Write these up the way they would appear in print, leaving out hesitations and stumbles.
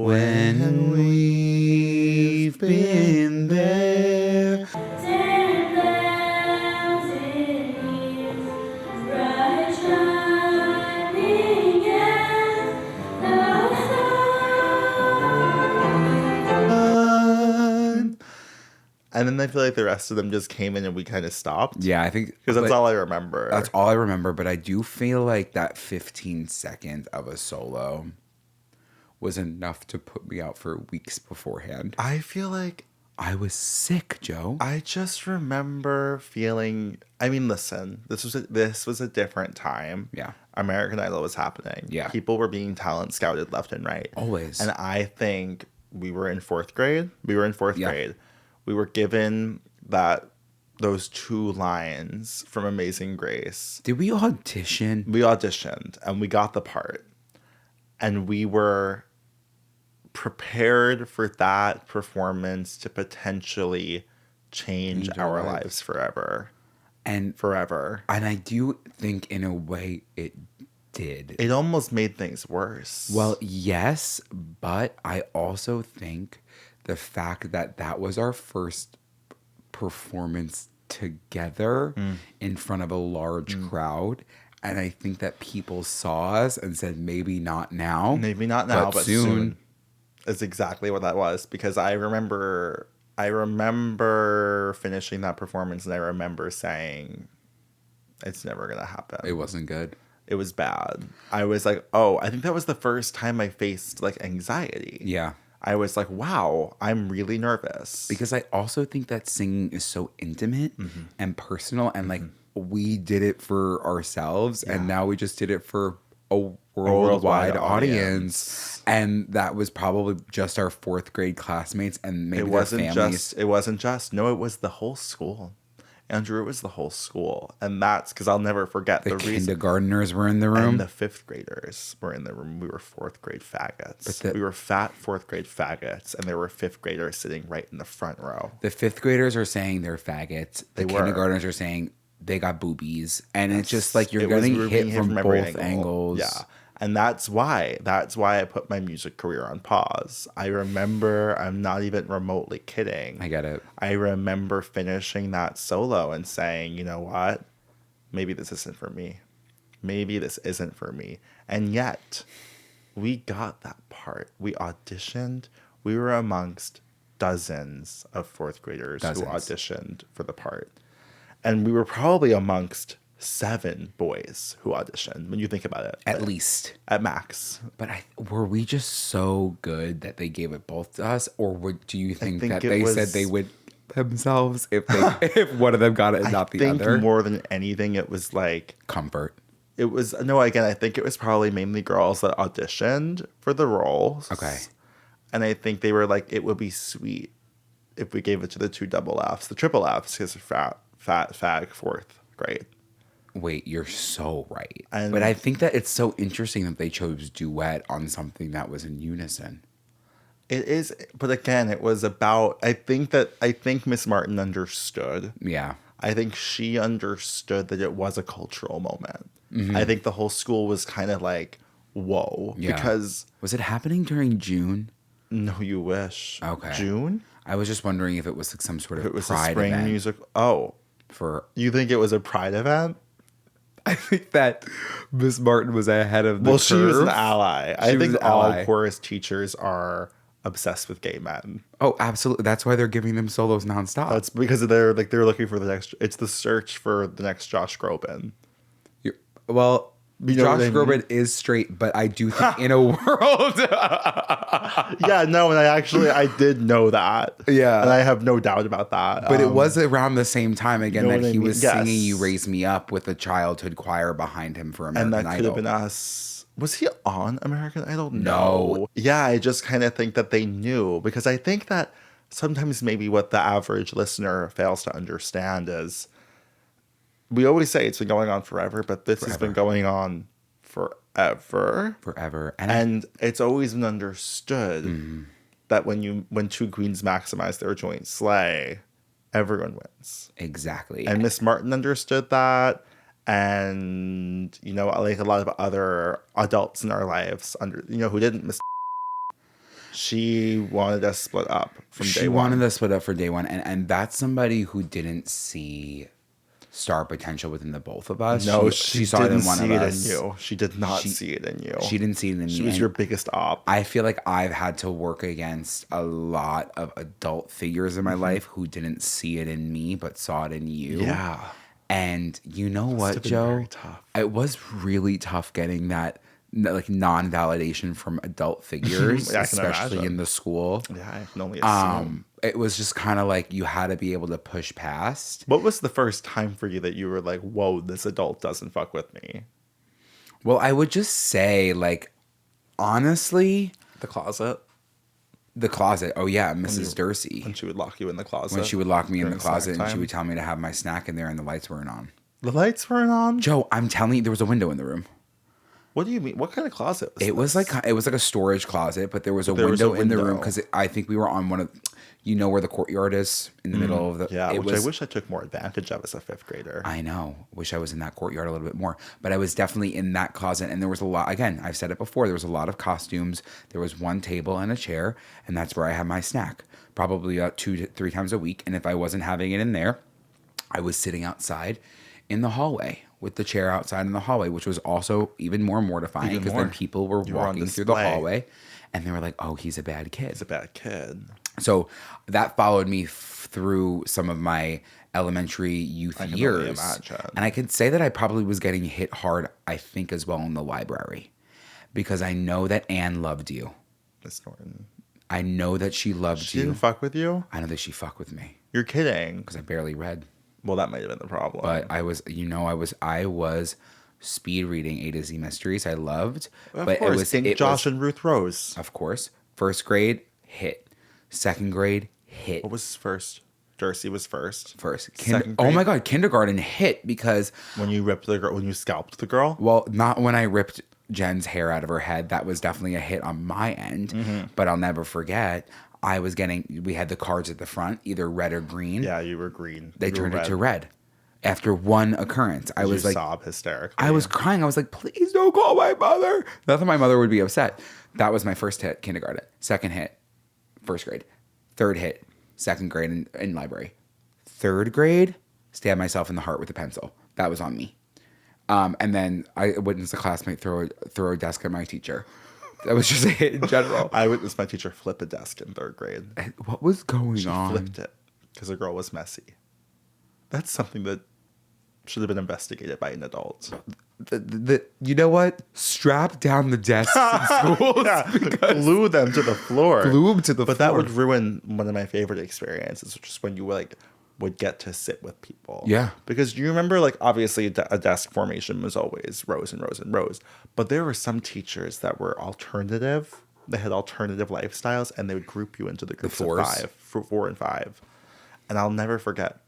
when we've been there. 10,000 years, bright shining as the sun. And then I feel like the rest of them just came in and we kind of stopped. Yeah, I think Because that's all I remember. That's all I remember, but I do feel like that 15 seconds of a solo was enough to put me out for weeks beforehand. I feel like I was sick, Joe. I just remember feeling. I mean, listen, this was a different time. Yeah. American Idol was happening. Yeah. People were being talent scouted left and right. Always. And I think we were in fourth grade. We were given those 2 lines from Amazing Grace. Did we audition? We auditioned and we got the part. And we were prepared for that performance to potentially change our lives forever. And forever. And I do think in a way it did. It almost made things worse. Well, yes, but I also think the fact that that was our first performance together in front of a large crowd, and I think that people saw us and said, maybe not now. Maybe not now, but soon. Is exactly what that was, because I remember finishing that performance and I remember saying, it's never going to happen. It wasn't good. It was bad. I was like, oh, I think that was the first time I faced like anxiety. Yeah. I was like, wow, I'm really nervous. Because I also think that singing is so intimate and personal, and like we did it for ourselves, and now we just did it for a worldwide audience. And that was probably just our 4th grade classmates and maybe their families. It wasn't just. No, it was the whole school. Andrew, it was the whole school. And that's because I'll never forget the kindergartners were in the room. And the 5th graders were in the room. We were 4th grade faggots. We were fat 4th grade faggots. And there were 5th graders sitting right in the front row. The 5th graders are saying they're faggots. The kindergartners are saying they got boobies. And it's just like you're getting hit from both angles. Yeah. And that's why I put my music career on pause. I remember, I'm not even remotely kidding. I get it. I remember finishing that solo and saying, you know what? Maybe this isn't for me. Maybe this isn't for me. And yet, we got that part. We auditioned. We were amongst dozens of 4th graders who auditioned for the part. And we were probably amongst 7 boys who auditioned, when you think about it. At least. At max. But were we just so good that they gave it both to us? Or do you think that they said they would themselves if one of them got it and not the other? I think more than anything, it was like... comfort. It was... No, again, I think it was probably mainly girls that auditioned for the roles. Okay. And I think they were like, it would be sweet if we gave it to the 2 double Fs. The triple Fs, because fag 4th grade. Wait, you're so right. But I think that it's so interesting that they chose duet on something that was in unison. It is, but again, it was about, I think Miss Martin understood. Yeah. I think she understood that it was a cultural moment. Mm-hmm. I think the whole school was kind of like, whoa. Yeah. Because... Was it happening during June? No, you wish. Okay. June? I was just wondering if it was like some sort of pride event. It was a spring event. Music. Oh. You think it was a pride event? I think that Miss Martin was ahead of the curve. She was an ally. I think all chorus teachers are obsessed with gay men. Oh, absolutely. That's why they're giving them solos nonstop. That's because they're looking for the next. It's the search for the next Josh Groban. Well, Josh Groban is straight, but I do think in a world. Yeah, no, and I did know that. Yeah. And I have no doubt about that. But it was around the same time again that he was singing You Raise Me Up with a childhood choir behind him for American Idol. And that could have been us. Was he on American Idol? No. Yeah, I just kind of think that they knew, because I think that sometimes maybe what the average listener fails to understand is, we always say it's been going on forever, but this has been going on forever. Forever. And it's always been understood that when 2 queens maximize their joint slay, everyone wins. Exactly. And Miss Martin understood that. And, like a lot of other adults in our lives, who didn't. She wanted us split up from day one. She wanted us split up for day one. And that's somebody who didn't see star potential within the both of us. No, she she saw it didn't in one see of it us. in you. She did not see it in you. She didn't see it in me. She was your biggest op. I feel like I've had to work against a lot of adult figures in my life who didn't see it in me but saw it in you. Yeah. And you know Must what, have been Joe? very tough. It was really tough getting that like non-validation from adult figures, Yeah, I can especially imagine. in the school. Yeah, I can only assume. It was just kind of like you had to be able to push past. What was the first time for you that you were like, whoa, this adult doesn't fuck with me? Well, I would just say, like, honestly, The closet? the closet. Oh yeah, Mrs. Dursey. When she would lock you in the closet? When she would lock me in the during snack closet and she time? would tell me to have my snack in there and the lights weren't on. The lights weren't on? Joe, I'm telling you, there was a window in the room. What do you mean? What kind of closet was It was this? like a storage closet, but there was a There was a window in the room window. because I think we were on one of, you know, where the courtyard is in the middle of the. Yeah, it which was, I wish I took more advantage of as a fifth grader. I know. Wish I was in that courtyard a little bit more. But I was definitely in that closet. And there was a lot, again, I've said it before, there was a lot of costumes. There was one table and a chair. And that's where I had my snack, probably 2 to 3 times a week. And if I wasn't having it in there, I was sitting outside in the hallway with the chair outside in the hallway, which was also even more mortifying Even because more. then people were You were on walking through the display. hallway and they were like, oh, he's a bad kid. He's a bad kid. So that followed me through some of my elementary youth I can only years. imagine. And I could say that I probably was getting hit hard, I think, as well in the library. Because I know that Anne loved you. Miss Norton. I know that she loved She you. didn't fuck with you? I know that she fucked with me. You're kidding. Because I barely read. Well, that might have been the problem. But I was, I was speed reading A to Z mysteries. I loved. of but course, it was King Josh and Ruth Rose. of course. First grade, hit. Second grade, hit. What was first? Jersey was first. First. Second Oh grade? my God, kindergarten hit because, When you ripped the girl, when you scalped the girl. well, not when I ripped Jen's hair out of her head. That was definitely a hit on my end. Mm-hmm. But I'll never forget, we had the cards at the front, either red or green. Yeah, you were green. They You were turned it red. to red after one occurrence. I You was like, sob hysterically. I was crying. I was like, please don't call my mother. Not that my mother would be upset. That was my first hit, kindergarten. Second hit, first grade. Third hit, second grade in library. Third grade, stabbed myself in the heart with a pencil. That was on me. And then I witnessed a classmate throw a desk at my teacher. That was just a hit in general. I witnessed my teacher flip a desk in third grade. And what was going She on? flipped it because the girl was messy. That's something that should have been investigated by an adult. You know what? Strap down the desks in schools. Glue them to the floor. Glue 'em to the But that floor. would ruin one of my favorite experiences, which is when you would get to sit with people. Yeah. Because you remember, like, obviously a desk formation was always rows and rows and rows. But there were some teachers that were alternative. They had alternative lifestyles, and they would group you into the groups of fours. 4 and 5. And I'll never forget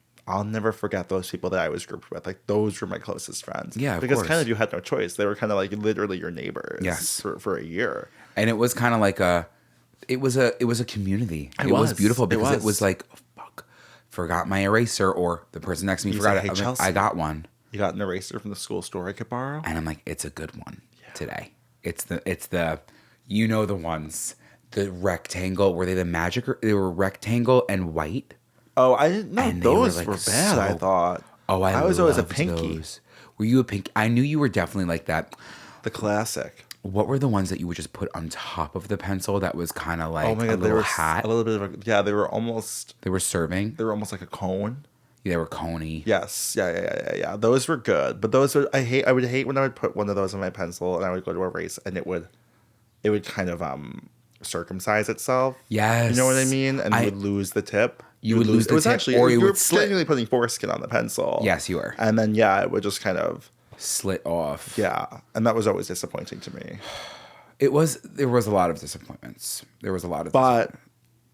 those people that I was grouped with. Like, those were my closest friends. Yeah, of because course. kind of you had no choice. They were kind of like literally your neighbors. Yes. For a year. And it was kind of like it was a community. It was was. beautiful It because it was was. like, oh, fuck, forgot my eraser, or the person next to me You forgot say, it. "Hey, I'm like, Chelsea." I got one, You got an eraser from the school store I could borrow? and I'm like, it's a good one today. It's the you know the ones, the rectangle. Were they the magic? They were rectangle and white. Oh, I didn't know And they were, those like, were bad, I so- thought. Oh, I was always a loved pinky. those. Were you a pink? I knew you were definitely like that. The classic. What were the ones that you would just put on top of the pencil that was kind of like Oh my a god, they little were hat? a little bit of yeah, they were almost serving. like a cone. They were coney. Yes. Yeah. Those were good. But those were I would hate when I would put one of those on my pencil and I would go to erase and it would kind of circumcise itself. Yes. You know what I mean? And you would lose the tip. You would lose the it was tip, actually or you you were would slit. genuinely putting foreskin on the pencil. Yes, you were. And then it would just kind of Slit off. yeah. And that was always disappointing to me. There was a lot of disappointments. There was a lot of But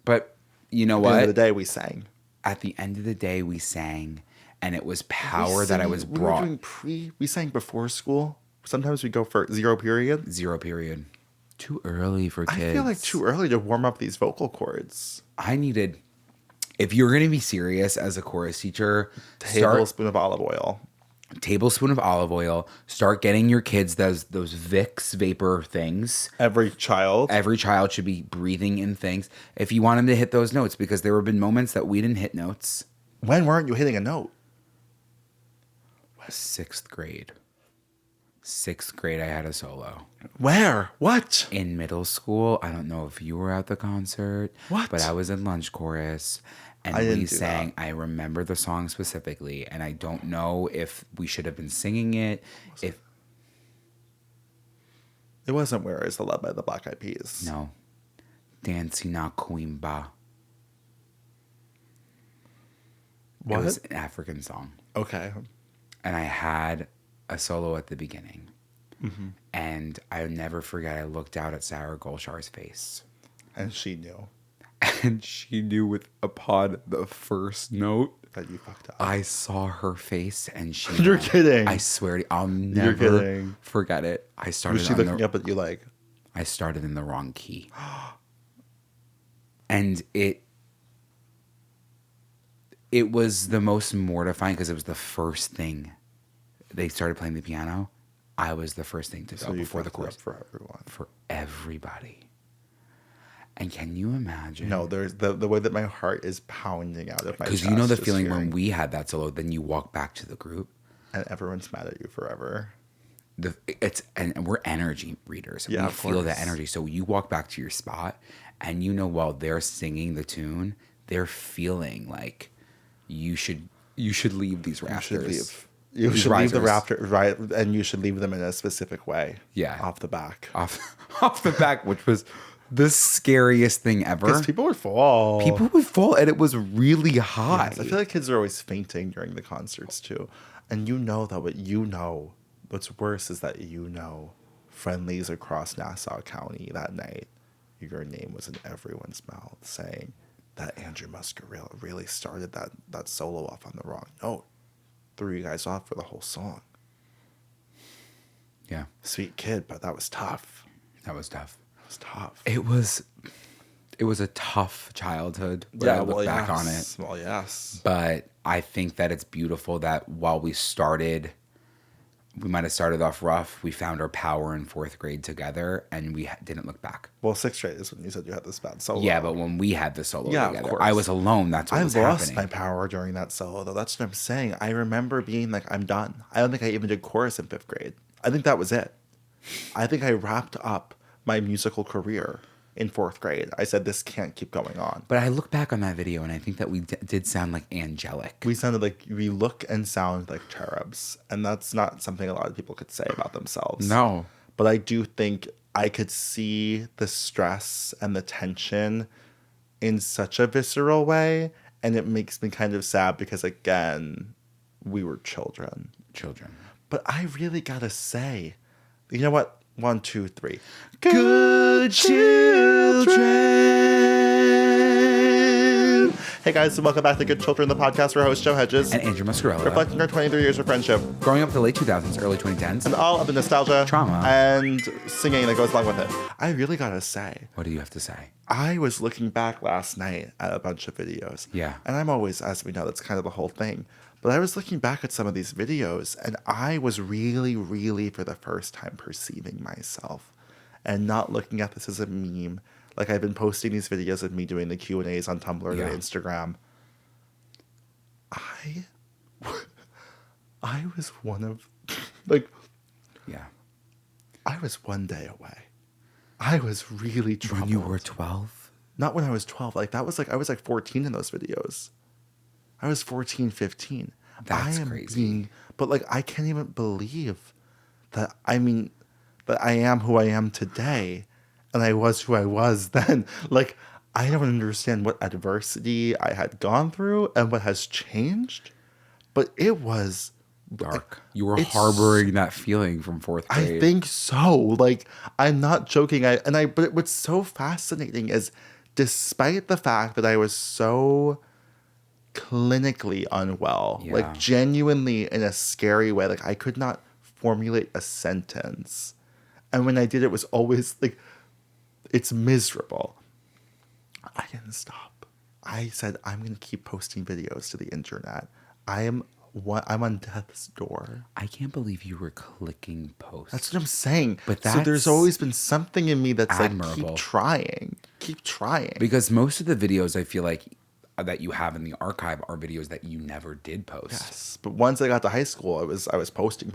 But you know at the end of the what? day we sang. At the end of the day we sang, and it was power that I was We were brought. doing we sang before school. Sometimes we go for 0 period. 0 period. Too early for kids. I feel like too early to warm up these vocal cords. If you're going to be serious as a chorus teacher, start Tablespoon of olive oil. tablespoon of olive oil. Start getting your kids those Vicks vapor things. Every child. Every child should be breathing in things. If you want them to hit those notes, because there have been moments that we didn't hit notes. When weren't you hitting a note? 6th grade. 6th grade, I had a solo. Where? What? In middle school, I don't know if you were at the concert. What? But I was in lunch chorus. And I didn't we do sang, that. I remember the song specifically, and I don't know if we should have been singing it. If It wasn't Where Is the Love by the Black Eyed Peas. No. Dancing na Quimba. What? It was an African song. Okay. And I had a solo at the beginning. Mm-hmm. And I'll never forget, I looked out at Sarah Golshar's face. And she knew And she knew upon the first note, that you fucked up. I saw her face and she You're knew. kidding. I swear to you, I'll never kidding. forget it. I started Was she looking up at you like... I started in the wrong key. And it was the most mortifying because it was the first thing. They started playing the piano. I was the first thing to go before the chorus. For everyone. For everybody. And can you imagine? No, there's the way that my heart is pounding out of my chest. Because you know the just feeling hearing, when we had that solo, then you walk back to the group. and everyone's mad at you forever. And we're energy readers. Yeah, We of feel that course. energy. So you walk back to your spot, and you know while they're singing the tune, they're feeling like you should leave these rafters. You These should leave the risers. raptor, right? And you should leave them in a specific way. Yeah. Off the back. off the back, which was the scariest thing ever. Because people would fall. People would fall, and it was really high. Yes, I feel like kids are always fainting during the concerts too. And you know that what's worse is that friendlies across Nassau County that night, your name was in everyone's mouth saying that Andrew Muscarella really started that solo off on the wrong note. Threw you guys off for the whole song. Yeah, Sweet kid, but that was tough. that was tough. It was tough. It was a tough childhood when I look back on it. Well, yes. But I think that it's beautiful that while we might have started off rough, we found our power in 4th grade together, and we didn't look back. Well, 6th grade is when you said you had this bad solo. Yeah, but when we had the solo Yeah, of together, course. I was alone. That's what I was lost happening. my power during that solo, though. That's what I'm saying. I remember being like, I'm done. I don't think I even did chorus in 5th grade. I think that was it. I think I wrapped up my musical career in 4th grade. I said, this can't keep going on. But I look back on that video, and I think that we did sound like angelic. We look and sound like cherubs. And that's not something a lot of people could say about themselves. No. But I do think I could see the stress and the tension in such a visceral way. And it makes me kind of sad because, again, we were children. But I really gotta say, you know what? 1, 2, 3. Good children. Hey guys, and welcome back to Good Children, the podcast. We're host Joe Hegyes. And Andrew Muscarella. Reflecting our 23 years of friendship. Growing up in the late 2000s, early 2010s. And all of the nostalgia, Trauma. and singing that goes along with it. I really gotta say, What do you have to say? I was looking back last night at a bunch of videos. Yeah. And I'm always, as we know, that's kind of the whole thing. But I was looking back at some of these videos, and I was really, really, for the first time, perceiving myself and not looking at this as a meme. Like, I've been posting these videos of me doing the Q&As on Tumblr Yeah. and Instagram. I was one of, like, Yeah. I was one day away. I was really troubled. When you were 12? Not when I was 12. Like, that was like, I was like 14 in those videos. I was 14, 15. That's I am crazy. But, like, I can't even believe that, that I am who I am today. And I was who I was then. Like, I don't understand what adversity I had gone through and what has changed. But it was Dark. You were it's- harboring that feeling from 4th grade. I think so. Like, I'm not joking. But what's so fascinating is, despite the fact that I was so clinically unwell, Yeah. like genuinely in a scary way, like I could not formulate a sentence. And when I did, it was always like, it's miserable. I didn't stop. I said, I'm going to keep posting videos to the internet. I am what? I'm on death's door. I can't believe you were clicking post. That's what I'm saying. But so there's that's always been something in me that's admirable. like, keep trying. Because most of the videos I feel like that you have in the archive are videos that you never did post. Yes, but once I got to high school, I was posting.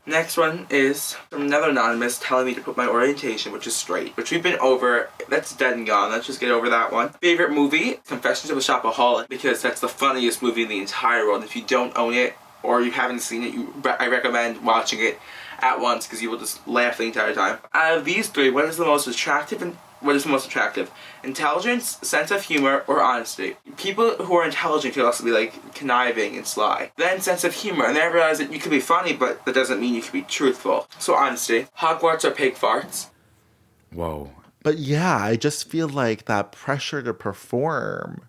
Next one is from another anonymous telling me to put my orientation, which is straight, which we've been over. That's dead and gone. Let's just get over that one. Favorite movie? Confessions of a Shopaholic, because that's the funniest movie in the entire world. If you don't own it or you haven't seen it, I recommend watching it at once because you will just laugh the entire time. Out of these three, what is the most attractive? Intelligence, sense of humor, or honesty? People who are intelligent can also be like conniving and sly. Then sense of humor, and then I realize that you can be funny, but that doesn't mean you can be truthful. So honesty. Hogwarts or pig farts? Whoa. But yeah, I just feel like that pressure to perform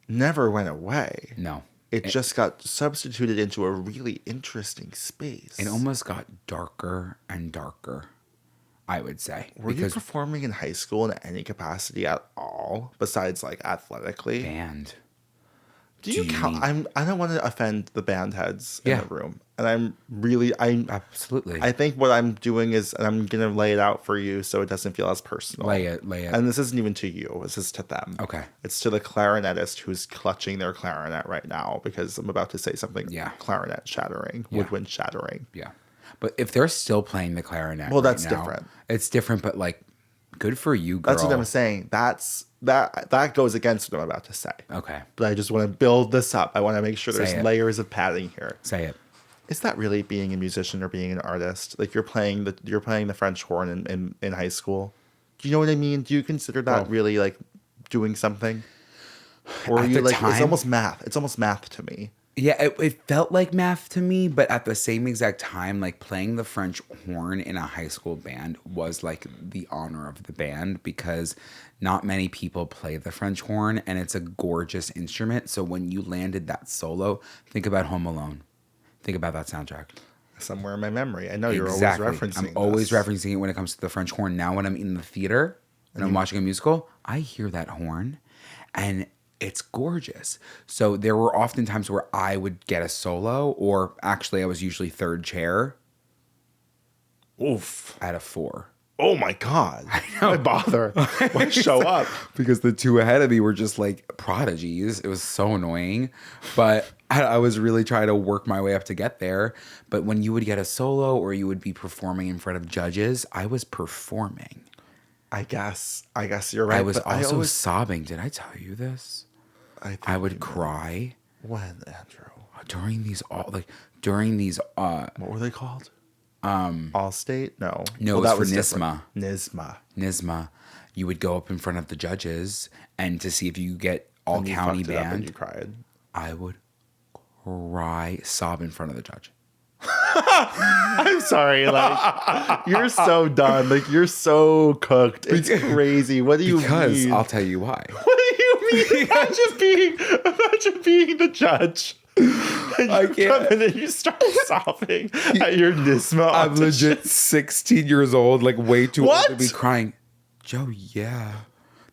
never went away. No. It just got substituted into a really interesting space. It almost got darker and darker, I would say. Were you performing in high school in any capacity at all, besides like athletically? Band. Do you count? I don't want to offend the band heads in Yeah. the room, and I'm Absolutely. I think what I'm doing is, and I'm gonna lay it out for you so it doesn't feel as personal. Lay it. And this isn't even to you. This is to them. Okay. It's to the clarinetist who's clutching their clarinet right now because I'm about to say something. Yeah. Clarinet shattering, woodwind shattering. Yeah. But if they're still playing the clarinet, Well, right that's now, different. It's different, but like, good for you, girl. That's what I'm saying. That goes against what I'm about to say. Okay. But I just want to build this up. I want to make sure there's Say it. layers of padding here. Say it. Is that really being a musician or being an artist? Like you're playing the French horn in high school. Do you know what I mean? Do you consider that really like doing something? Or are At you the like time- it's almost math. It's almost math to me. Yeah, it felt like math to me, but at the same exact time, like playing the French horn in a high school band was like the honor of the band because not many people play the French horn and it's a gorgeous instrument. So when you landed that solo, think about Home Alone. Think about that soundtrack. Somewhere in my memory. I know you're Exactly. always referencing I'm always this. referencing it when it comes to the French horn. Now when I'm in the theater and I'm watching a musical, I hear that horn and it's gorgeous. So there were often times where I would get a solo, or actually I was usually third chair Oof. out of 4. Oh my God. Why bother? Why show up? Because the two ahead of me were just like prodigies. It was so annoying. But I was really trying to work my way up to get there. But when you would get a solo or you would be performing in front of judges, I was performing. I guess you're right. I was but also always, sobbing. Did I tell you this? I, think I would you- cry When, Andrew? during these What were they called? Allstate? No. No, it was for NISMA. NISMA. NISMA. You would go up in front of the judges and to see if you get all And you county fucked it up and band. you cried. I would cry, sob in front of the judge. I'm sorry, like you're so done. Like you're so cooked. It's crazy. What do you Because mean? I'll tell you why. What do you mean? Imagine being the judge. And I you can't. come in and you start sobbing at your NISMA I'm audition. legit 16 years old, like way too old to What? be crying. Joe, yeah.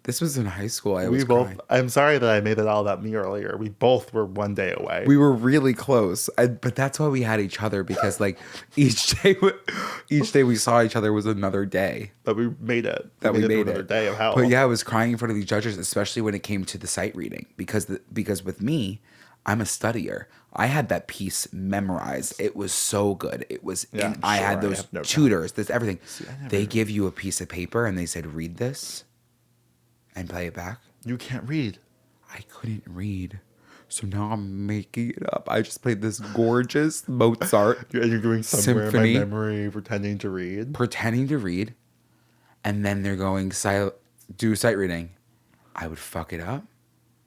This was in high school. I We was both. crying. I'm sorry that I made it all about me earlier. We both were one day away. We were really close, but that's why we had each other because like each day we saw each other was another day but we made it. that we through made another it. day of hell. But yeah, I was crying in front of these judges, especially when it came to the sight reading because with me, I'm a studier. I had that piece memorized. It was so good. It was. Yeah, I sure, had I those have no doubt. tutors. This everything. I never- They give you a piece of paper and they said, "Read this," and play it back. You can't read. I couldn't read. So now I'm making it up. I just played this gorgeous Mozart You're doing somewhere Symphony. in my memory pretending to read. pretending to read, and then they're going do sight reading. I would fuck it up.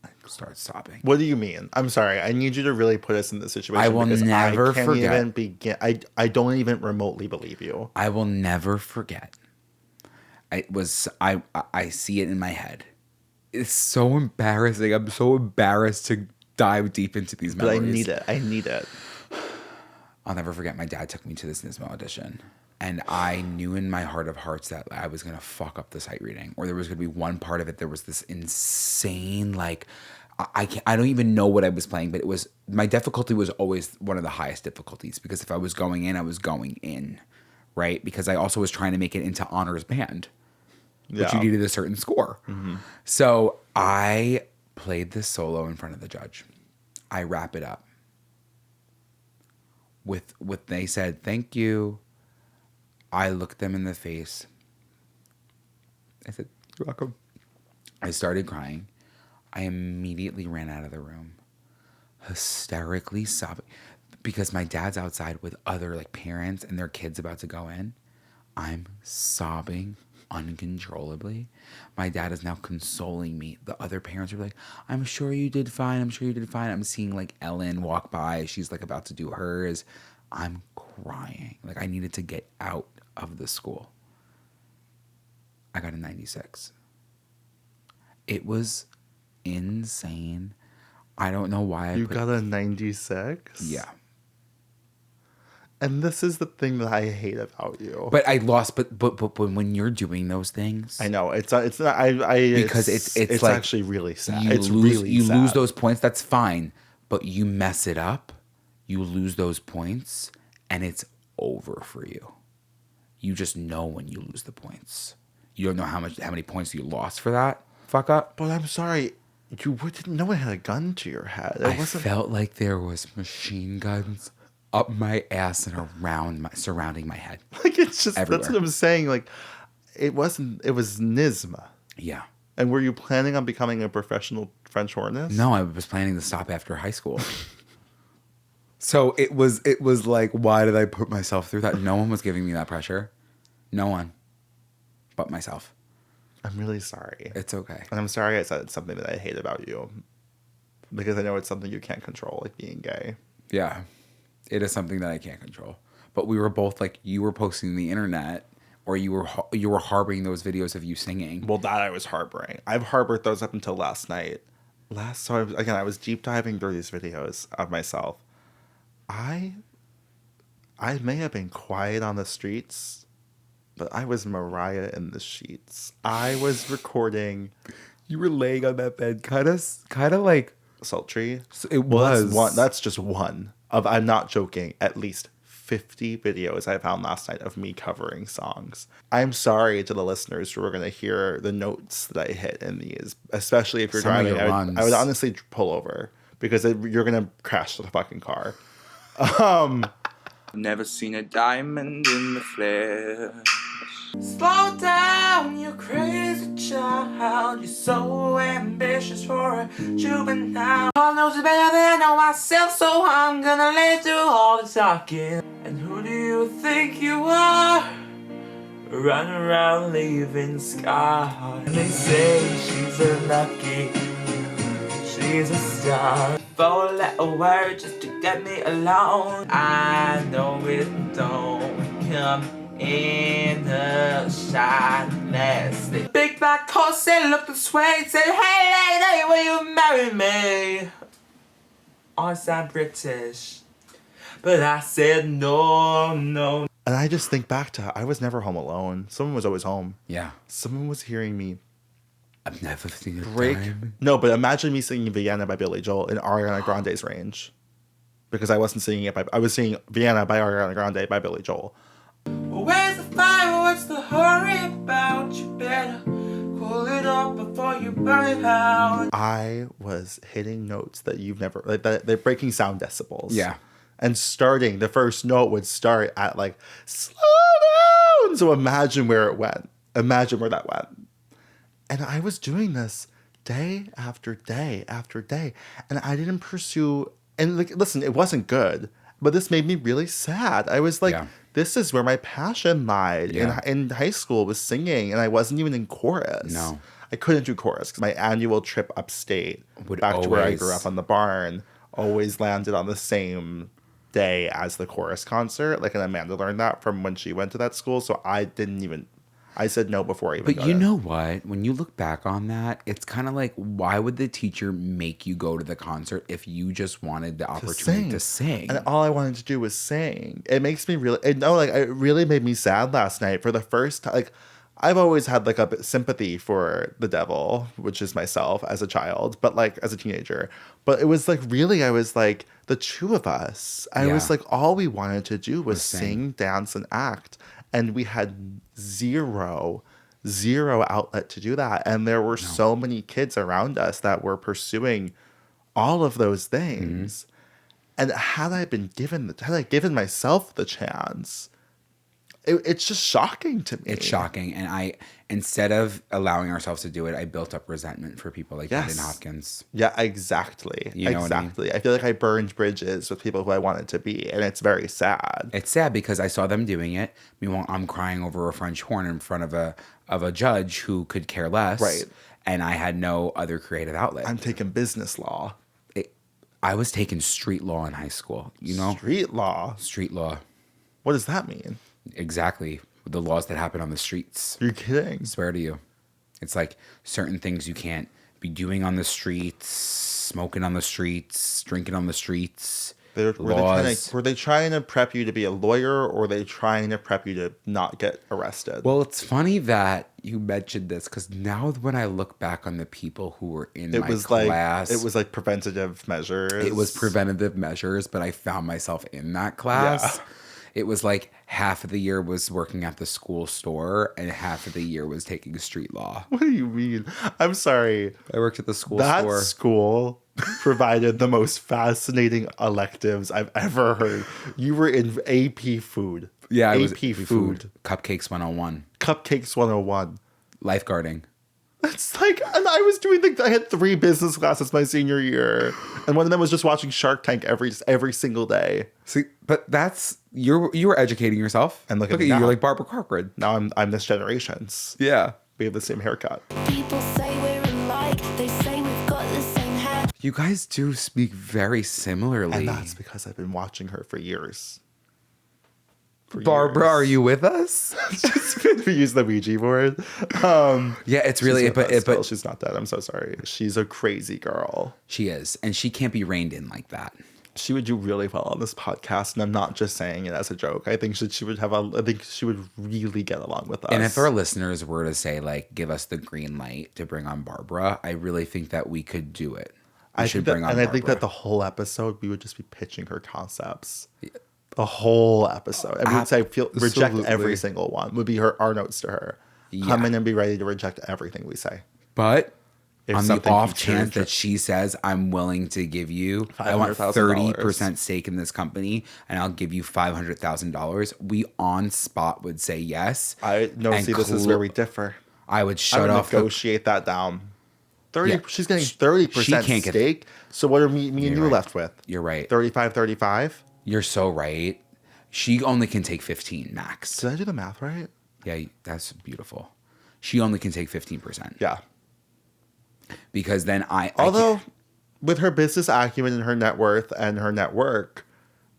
I'd start sobbing. What do you mean? I'm sorry. I need you to really put us in this situation. I will because never I can't forget. even begin. I don't even remotely believe you. I will never forget. I see it in my head. It's so embarrassing. I'm so embarrassed to dive deep into these But memories. I need it. I need it. I'll never forget my dad took me to this NISMA audition. And I knew in my heart of hearts that I was going to fuck up the sight reading. Or there was going to be one part of it. There was this insane, like, I don't even know what I was playing, but it was, my difficulty was always one of the highest difficulties, because if I was going in, I was going in, right? Because I also was trying to make it into honors band, which you needed a certain score. So I played this solo in front of the judge. I wrap it up with they said, thank you. I looked them in the face. I said, you're welcome. I started crying. I immediately ran out of the room, hysterically sobbing, because my dad's outside with other like parents and their kids about to go in. I'm sobbing uncontrollably. My dad is now consoling me. The other parents are like, I'm sure you did fine. I'm sure you did fine. I'm seeing like Ellen walk by. She's like about to do hers. I'm crying. Like I needed to get out of the school. I got a 96. It was insane. I don't know why You got a 96? Yeah. And this is the thing that I hate about you. But I lost. But when you're doing those things, I know it's not. Because it's like, actually really sad. You It's lose, really you sad. lose those points. That's fine. But you mess it up, you lose those points, and it's over for you. You just know when you lose the points. You don't know how many points you lost for that fuck up. But I'm sorry, no one had a gun to your head. I felt like there was machine guns up my ass and surrounding my head. Like it's just everywhere. That's what I'm saying. Like it was NISMA. Yeah. And were you planning on becoming a professional French hornist? No, I was planning to stop after high school. So it was like, why did I put myself through that? No one was giving me that pressure. No one. But myself. I'm really sorry. It's okay. And I'm sorry I said something that I hate about you. Because I know it's something you can't control, like being gay. Yeah. It is something that I can't control. But we were both like, you were posting on the internet, or you were harboring those videos of you singing. Well, that I was harboring. I've harbored those up until last night. I was deep diving through these videos of myself. I may have been quiet on the streets, but I was Mariah in the sheets. I was recording. You were laying on that bed, kind of like Sultry. It was. That's just one of. I'm not joking. At least 50 videos I found last night of me covering songs. I'm sorry to the listeners who are going to hear the notes that I hit in these, especially if you're driving. I would honestly pull over because you're going to crash the fucking car. Never seen a diamond in the flesh. Slow down, you crazy child. You're so ambitious for a juvenile. All knows it better than I know myself, so I'm gonna let do all the talking. And who do you think you are? Run around leaving scars. And they say she's a lucky, she's a star. 4-letter word just to get me alone. I know it don't come in a shot glass. Big black horse said, look this way, said, hey lady, will you marry me? I sound British, but I said no. And I just think back to, I was never home alone. Someone was always home. Yeah. Someone was hearing me I've never seen a break. diamond. No, but imagine me singing Vienna by Billy Joel in Ariana Grande's range. Because I wasn't singing it I was singing Vienna by Ariana Grande by Billy Joel. Where's the fire? What's the hurry about? You better cool it up before you burn it out. I was hitting notes that you've never, like that they're breaking sound decibels. Yeah. And starting, the first note would start at like, slow down. So imagine where it went. Imagine where that went. And I was doing this day after day after day. And I didn't pursue, and like, listen, it wasn't good, but this made me really sad. I was like, this is where my passion lied. Yeah. In high school was singing, and I wasn't even in chorus. No. I couldn't do chorus because my annual trip upstate back to where I grew up on the barn always landed on the same day as the chorus concert. Like, and Amanda learned that from when she went to that school. So I said no before I even But you know what? When you look back on that, it's kind of like, why would the teacher make you go to the concert if you just wanted the opportunity to sing? And all I wanted to do was sing. It makes me really, it really made me sad last night for the first time. Like, I've always had like a bit sympathy for the devil, which is myself as a child, but like as a teenager. But it was like really, I was like the two of us. I was Yeah. like, all we wanted to do was sing. sing, dance, and act. And we had zero outlet to do that. And there were so many kids around us that were pursuing all of those things. And had I given myself the chance, it's just shocking to me. It's shocking. And instead of allowing ourselves to do it, I built up resentment for people like Yes. Brendan Hopkins. Yeah, exactly. You know what I mean? Exactly. I feel like I burned bridges with people who I wanted to be, and it's very sad. It's sad because I saw them doing it. Meanwhile, I'm crying over a French horn in front of a judge who could care less. Right. And I had no other creative outlet. I'm taking business law, I was taking street law in high school, you know? street law. Street law. What does that mean? Exactly. The laws that happen on the streets. You're kidding. I swear to you. It's like certain things you can't be doing on the streets, smoking on the streets, drinking on the streets. Were they trying to prep you to be a lawyer, or were they trying to prep you to not get arrested? Well, it's funny that you mentioned this because now when I look back on the people who were in my class, it was like preventative measures. it was preventative measures, but I found myself in that class. Yeah. It was like half of the year was working at the school store and half of the year was taking street law. What do you mean? I'm sorry. I worked at the school That store. school provided the most fascinating electives I've ever heard. You were in AP food. Yeah, I AP was food. Cupcakes 101. Cupcakes 101. Lifeguarding. It's like, and I was doing I had 3 business classes my senior year, and one of them was just watching Shark Tank every single day. See, but that's you were educating yourself. And look at at me you, now. you're like Barbara Corcoran. Now I'm this generation's. Yeah. We have the same haircut. People say we're alike. They say we've got the same hair. You guys do speak very similarly. And that's because I've been watching her for years. Barbara, are you with us? We use the Ouija board. Yeah, it's really She's with us, but Will. She's not dead. I'm so sorry. She's a crazy girl. she is, and she can't be reined in like that. She would do really well on this podcast, and I'm not just saying it as a joke. I think she would really get along with us. And if our listeners were to say like, give us the green light to bring on Barbara, I really think that we could do it. I think that the whole episode we would just be pitching her concepts. The whole episode. And we'd say reject Absolutely. every single one. Would be our notes to her. Yeah. Come in and be ready to reject everything we say. But If on the something off keeps chance her- that she says, I'm willing to give you, I want $500,000. 30% stake in this company and I'll give you $500,000, we on spot would say yes. This is where we differ. I would I shut would off negotiate that down. 30. Yeah. She's getting 30% can't get- stake. So what are me and you right. left with? You're right. 35. You're so right. She only can take 15 max. Did I do the math right? Yeah, that's beautiful. She only can take 15%. Yeah. Because then Although, with her business acumen and her net worth and her network,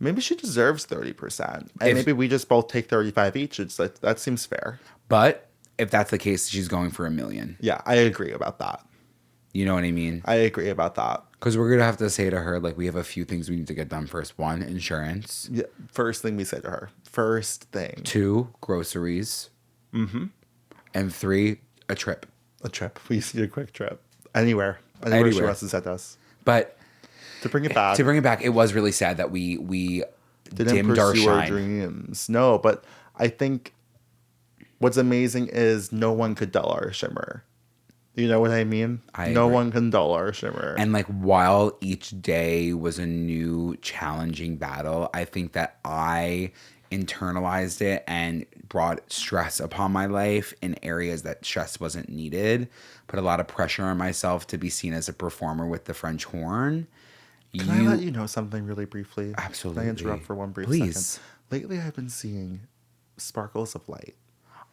maybe she deserves 30%. And maybe we just both take 35 each. It's like, that seems fair. But if that's the case, she's going for $1 million. Yeah, I agree about that. You know what I mean? I agree about that. Because we're going to have to say to her, like, we have a few things we need to get done first. 1, insurance. Yeah, first thing we say to her. First thing. 2, groceries. Mm-hmm. And 3, a trip. A trip. We just need a quick trip. Anywhere she wants to send us. But To bring it back. it was really sad that we Didn't dimmed our pursue our shine. dreams. No, but I think what's amazing is no one could dull our shimmer. You know what I mean? No agree. one can dull our shimmer. And like while each day was a new challenging battle, I think that I internalized it and brought stress upon my life in areas that stress wasn't needed. Put a lot of pressure on myself to be seen as a performer with the French horn. Can I let you know something really briefly? Absolutely. Can I interrupt for one brief Please. second? Lately, I've been seeing sparkles of light.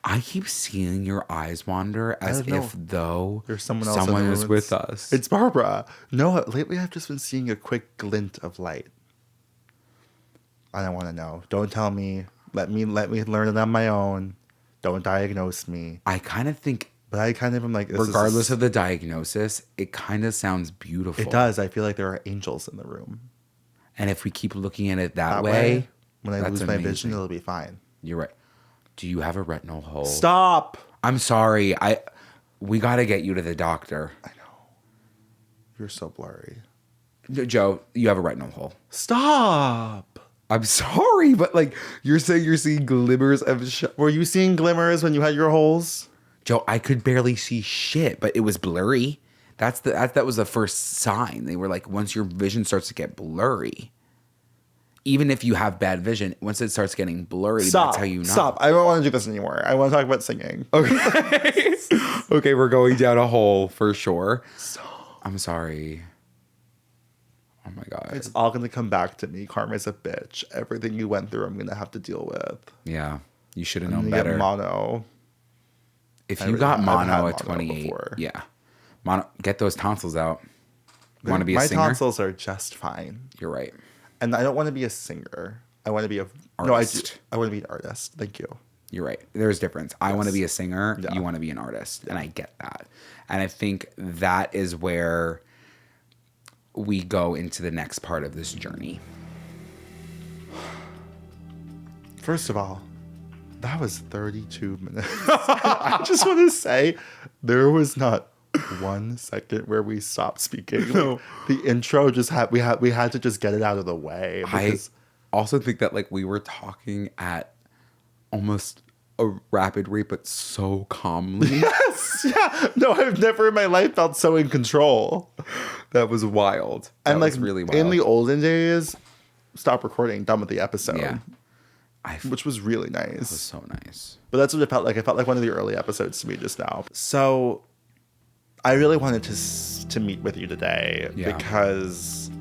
I keep seeing your eyes wander as don't know. if though There's someone else in the room. is with us. It's Barbara. No, lately I've just been seeing a quick glint of light. I don't want to know. Don't tell me. Let me learn it on my own. Don't diagnose me. I kind of think, But I kind of am like, regardless of the diagnosis, it kind of sounds beautiful. it does. I feel like there are angels in the room. And if we keep looking at it that That way, when I that's lose my amazing. vision, it'll be fine. You're right. Do you have a retinal hole? Stop. I'm sorry. We got to get you to the doctor. I know. You're so blurry. Joe, you have a retinal hole. Stop. I'm sorry, but like you're saying you're seeing glimmers of Were you seeing glimmers when you had your holes? Joe, I could barely see shit, but it was blurry. That was the first sign. They were like, once your vision starts to get blurry, even if you have bad vision, once it starts getting blurry, that's how you know. Stop. I don't want to do this anymore. I want to talk about singing. Okay. Okay, we're going down a hole for sure. Stop. I'm sorry. Oh my God. It's all going to come back to me. Karma's a bitch. Everything you went through, I'm going to have to deal with. Yeah. You should have I'm known gonna better. get mono. If you got mono at mono 28, before. yeah. Mono, get those tonsils out. Want to be a My singer? tonsils are just fine. You're right. And I don't want to be a singer. I want to be a Artist. No, I do. I want to be an artist. Thank you. You're right. There's a difference. I want to be a singer. Yeah. You want to be an artist. And I get that. And I think that is where we go into the next part of this journey. First of all, that was 32 minutes. I just want to say there was not 1 second where we stopped speaking. No. The intro just had we had to just get it out of the way. I also think that like we were talking at almost a rapid rate, but so calmly. Yes, yeah. No, I've never in my life felt so in control. That was wild. That And was like really wild. in the olden days, stop recording, done with the episode. Yeah. Which was really nice. It was so nice. But that's what it felt like. It felt like one of the early episodes to me just now. So I really wanted to meet with you today because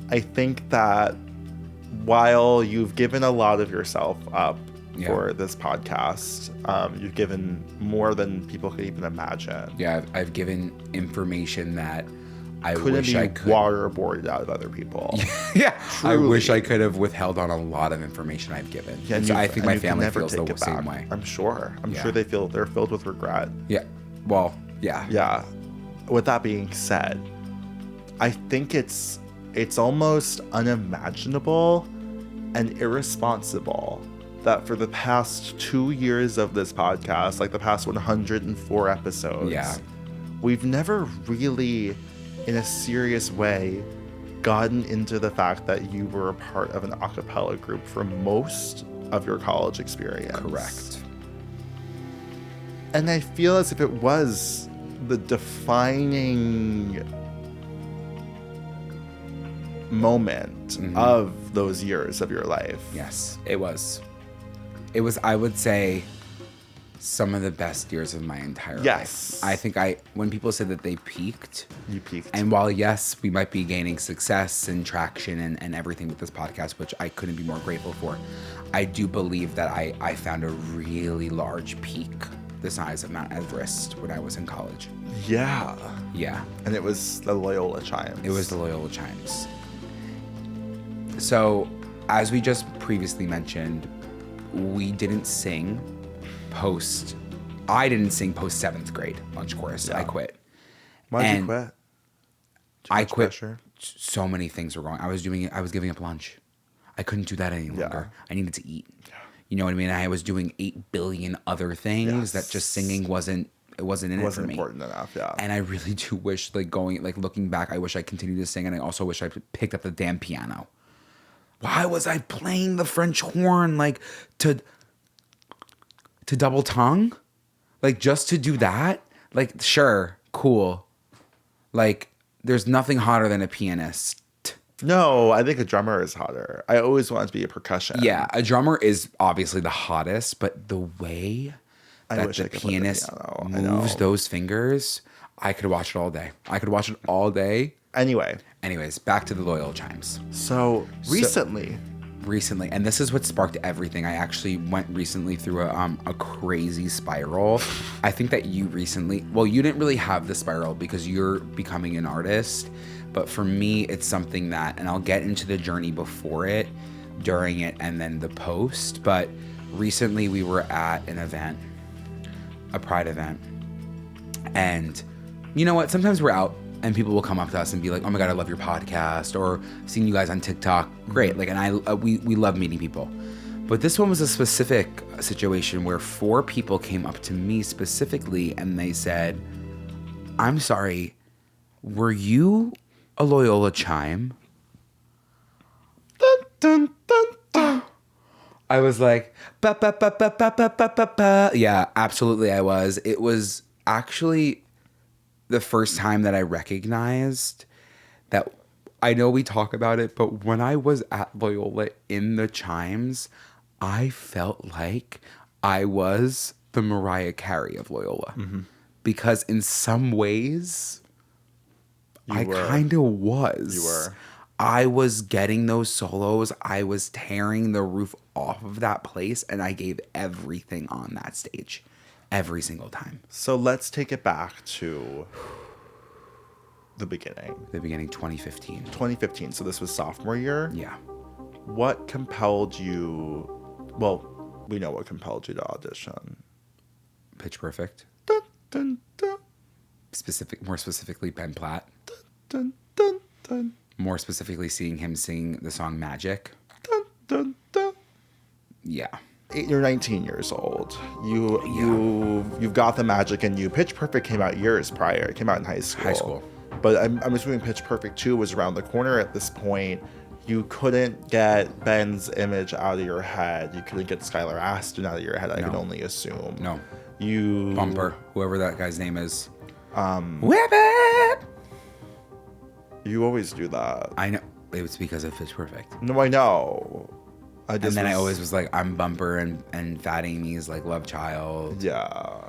I think that while you've given a lot of yourself up for this podcast, you've given more than people could even imagine. Yeah, I've given information that I Couldn't wish be I could. waterboarded out of other people. Yeah, I Truly. wish I could have withheld on a lot of information I've given. Yeah, So I think my you can family never feels take the it same back. way. I'm sure. I'm Yeah. sure they're filled with regret. Yeah. Well, yeah. Yeah. With that being said, I think it's almost unimaginable and irresponsible that for the past 2 years of this podcast, like the past 104 episodes, we've never really, in a serious way, gotten into the fact that you were a part of an acapella group for most of your college experience. Correct. And I feel as if it was the defining moment of those years of your life. Yes, it was. It was, I would say, some of the best years of my entire Yes. life. I think when people said that they peaked, You peaked. and while yes, we might be gaining success and traction and everything with this podcast, which I couldn't be more grateful for, I do believe that I found a really large peak the size of Mount Everest when I was in college. Yeah. Yeah. And it was the Loyola Chimes. It was the Loyola Chimes. So, as we just previously mentioned, we didn't sing I didn't sing post 7th grade lunch chorus. I quit. Why'd you quit? Too I much quit. pressure? So many things were wrong. I was giving up lunch. I couldn't do that any longer. I needed to eat. You know what I mean? I was doing 8 billion other things that just singing wasn't in it for me. Important enough, yeah. And I really do wish, looking back, I wish I continued to sing, and I also wish I picked up the damn piano. Why was I playing the French horn, to double tongue? Just to do that? Sure, cool. There's nothing hotter than a pianist. No, I think a drummer is hotter. I always wanted to be a percussion. Yeah, a drummer is obviously the hottest, but the way that the pianist moves those fingers, I could watch it all day. Anyways, back to the Loyola Chimes. So recently, and this is what sparked everything. I actually went recently through a crazy spiral. I think that you didn't really have the spiral because you're becoming an artist. But for me, it's something that, and I'll get into the journey before it, during it, and then the post. But recently we were at an event, a Pride event. And you know what? Sometimes we're out and people will come up to us and be like, oh my God, I love your podcast, or seen you guys on TikTok. Great. And we love meeting people. But this one was a specific situation where 4 people came up to me specifically and they said, I'm sorry, were you a Loyola chime? Dun, dun, dun, dun. I was like, ba, ba, ba, ba, ba, ba, ba, ba, ba. Yeah, absolutely I was. It was actually the first time that I recognized that. I know we talk about it, but when I was at Loyola in the Chimes, I felt like I was the Mariah Carey of Loyola. Mm-hmm. Because in some ways, I kind of was. You were. I was getting those solos. I was tearing the roof off of that place, and I gave everything on that stage. Every single time. So let's take it back to the beginning. The beginning, 2015. 2015. So this was sophomore year? Yeah. What compelled you... Well, we know what compelled you to audition. Pitch Perfect. Dun, dun, dun. More specifically, Ben Platt. Dun, dun, dun. More specifically, seeing him sing the song Magic. Dun, dun, dun. Yeah. You're 19 years old. You've got the magic in you. Pitch Perfect came out years prior. It came out in high school. But I'm assuming Pitch Perfect 2 was around the corner at this point. You couldn't get Ben's image out of your head. You couldn't get Skylar Aston out of your head, I can only assume. No. You... Bumper, whoever that guy's name is. Whip it! You always do that. I know. It was because of Pitch Perfect. No, I know. And then I always was like, I'm Bumper, and Fat Amy's like Love Child. Yeah.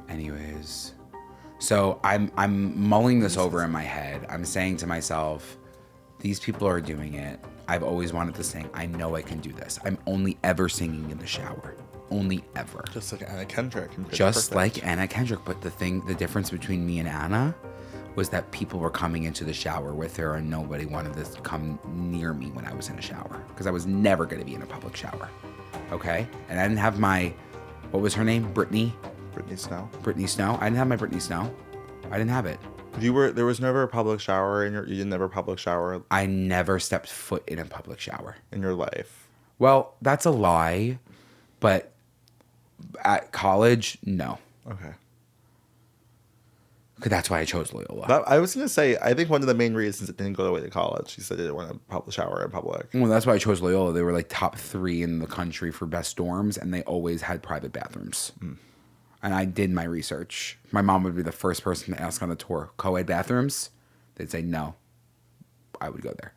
Anyways. So I'm mulling this over in my head. I'm saying to myself, these people are doing it. I've always wanted to sing. I know I can do this. I'm only ever singing in the shower. Only ever. Just like Anna Kendrick. Just like Anna Kendrick. But the difference between me and Anna was that people were coming into the shower with her and nobody wanted to come near me when I was in a shower. Because I was never going to be in a public shower. Okay? And I didn't have my, what was her name? Brittany Snow. I didn't have my Brittany Snow. I didn't have it. There was never a public shower you didn't have a public shower? I never stepped foot in a public shower. In your life? Well, that's a lie. But at college, no. Okay. Because that's why I chose Loyola. I was going to say, I think one of the main reasons it didn't go away to college, she said they didn't want a public shower in public. Well, that's why I chose Loyola. They were like top 3 in the country for best dorms, and they always had private bathrooms. And I did my research. My mom would be the first person to ask on the tour, co-ed bathrooms? They'd say no. I would go there.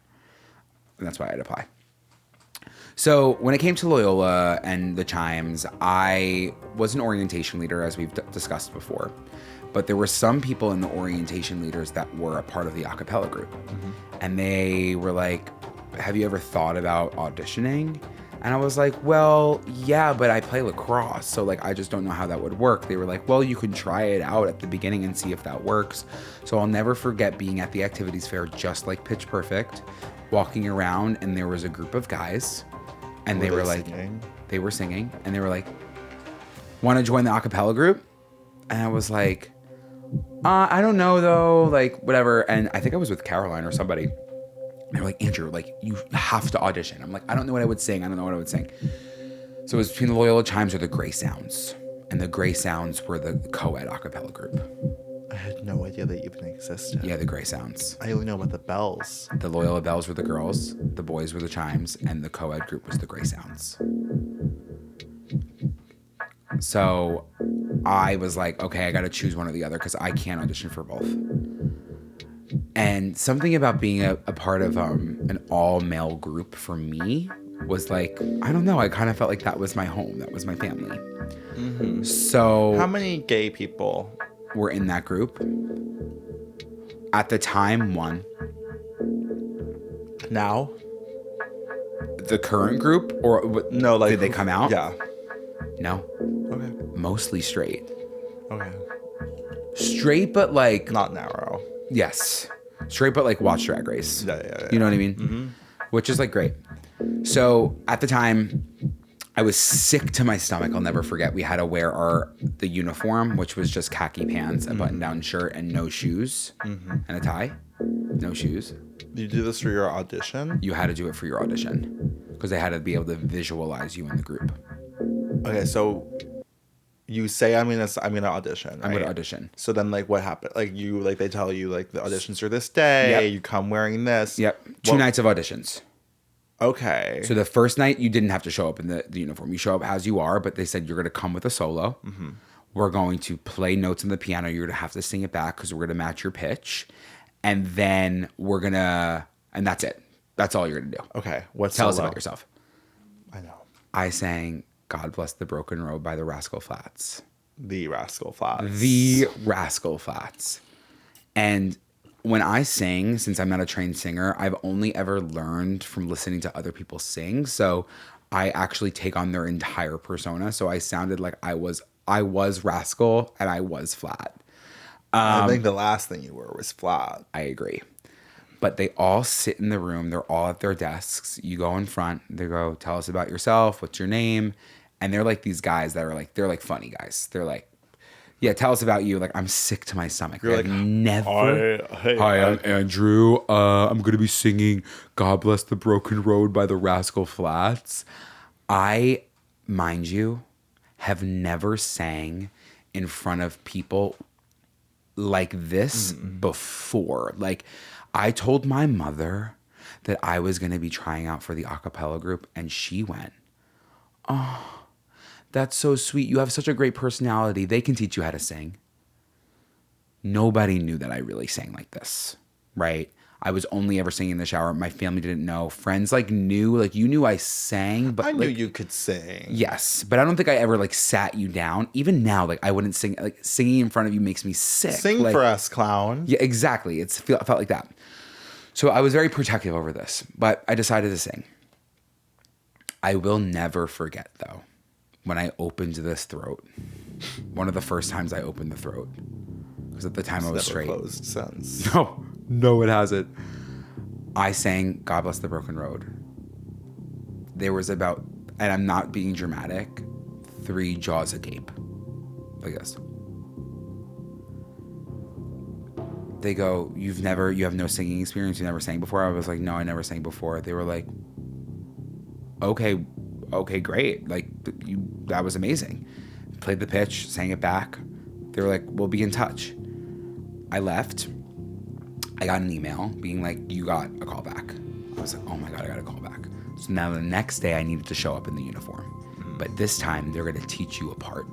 And that's why I'd apply. So when it came to Loyola and the Chimes, I was an orientation leader, as we've discussed before. But there were some people in the orientation leaders that were a part of the Acapella group. Mm-hmm. And they were like, have you ever thought about auditioning? And I was like, well, yeah, but I play lacrosse, so like I just don't know how that would work. They were like, well, you can try it out at the beginning and see if that works. So I'll never forget being at the activities fair, just like Pitch Perfect, walking around, and there was a group of guys, and they were like, they were singing, and they were like, want to join the acapella group? And I was like, I don't know though, like whatever. And I think I was with Caroline or somebody. They were like, Andrew, like, you have to audition. I'm like, I don't know what I would sing. So it was between the Loyola Chimes or the Gray Sounds. And the Gray Sounds were the co-ed acapella group. I had no idea they even existed. Yeah, the Gray Sounds. I only know about the Bells. The Loyola Bells were the girls, the boys were the Chimes, and the co-ed group was the Gray Sounds. So I was like, okay, I got to choose one or the other because I can't audition for both. And something about being a part of an all-male group for me was like, I don't know, I kind of felt like that was my home. That was my family. Mm-hmm. So how many gay people were in that group? At the time, 1. Now? The current group? Or no, like, did they come out? Yeah. No. Okay. Mostly straight. Okay. Straight, but like... not narrow. Yes. Straight, but like watch Drag Race. Yeah. You know what I mean? Mm-hmm. Which is like great. So at the time, I was sick to my stomach. I'll never forget. We had to wear the uniform, which was just khaki pants, a button-down shirt, and no shoes, and a tie. No shoes. You do this for your audition? You had to do it for your audition. because they had to be able to visualize you in the group. Okay, so you say I'm gonna audition. Right? I'm gonna audition. So then, like, what happened? Like, they tell you, like, the auditions are this day. Yep. You come wearing this. Yep. 2 nights of auditions. Okay. So the first night you didn't have to show up in the uniform. You show up as you are, but they said you're gonna come with a solo. Mm-hmm. We're going to play notes on the piano. You're gonna have to sing it back because we're gonna match your pitch, and then and that's it. That's all you're gonna do. Okay. What's Tell us solo? about yourself. I know. I sang "God Bless the Broken Road" by the Rascal Flatts. The Rascal Flatts. The Rascal Flatts. And when I sing, since I'm not a trained singer, I've only ever learned from listening to other people sing. So I actually take on their entire persona. So I sounded like I was Rascal and I was flat. I think the last thing you were was flat. I agree. But they all sit in the room. They're all at their desks. You go in front. They go, tell us about yourself. What's your name? And they're like these guys that are like, they're like funny guys. They're like, yeah, tell us about you. Like, I'm sick to my stomach. You're I've like, never. Hi, I'm Andrew. I'm going to be singing God Bless the Broken Road by the Rascal Flatts. I, mind you, have never sang in front of people like this before. Like, I told my mother that I was going to be trying out for the acapella group, and she went, "Oh, that's so sweet. You have such a great personality. They can teach you how to sing." Nobody knew that I really sang like this, right? I was only ever singing in the shower. My family didn't know. Friends knew, you knew I sang, but I knew you could sing. Yes, but I don't think I ever sat you down. Even now, I wouldn't sing. Singing in front of you makes me sick. Sing for us, clown. Yeah, exactly. It felt like that. So I was very protective over this, but I decided to sing. I will never forget, though, when I opened this throat. One of the first times I opened the throat. Because at the time I was straight. Closed since. No, it hasn't. I sang God Bless the Broken Road. There was about, and I'm not being dramatic, 3 jaws agape. Like this. They go, you have no singing experience? You never sang before? I was like, no, I never sang before. They were like, okay, great. That was amazing. Played the pitch, sang it back. They were like, we'll be in touch. I left. I got an email being like, you got a call back. I was like, oh my God, I got a call back. So now the next day I needed to show up in the uniform. But this time they're going to teach you a part.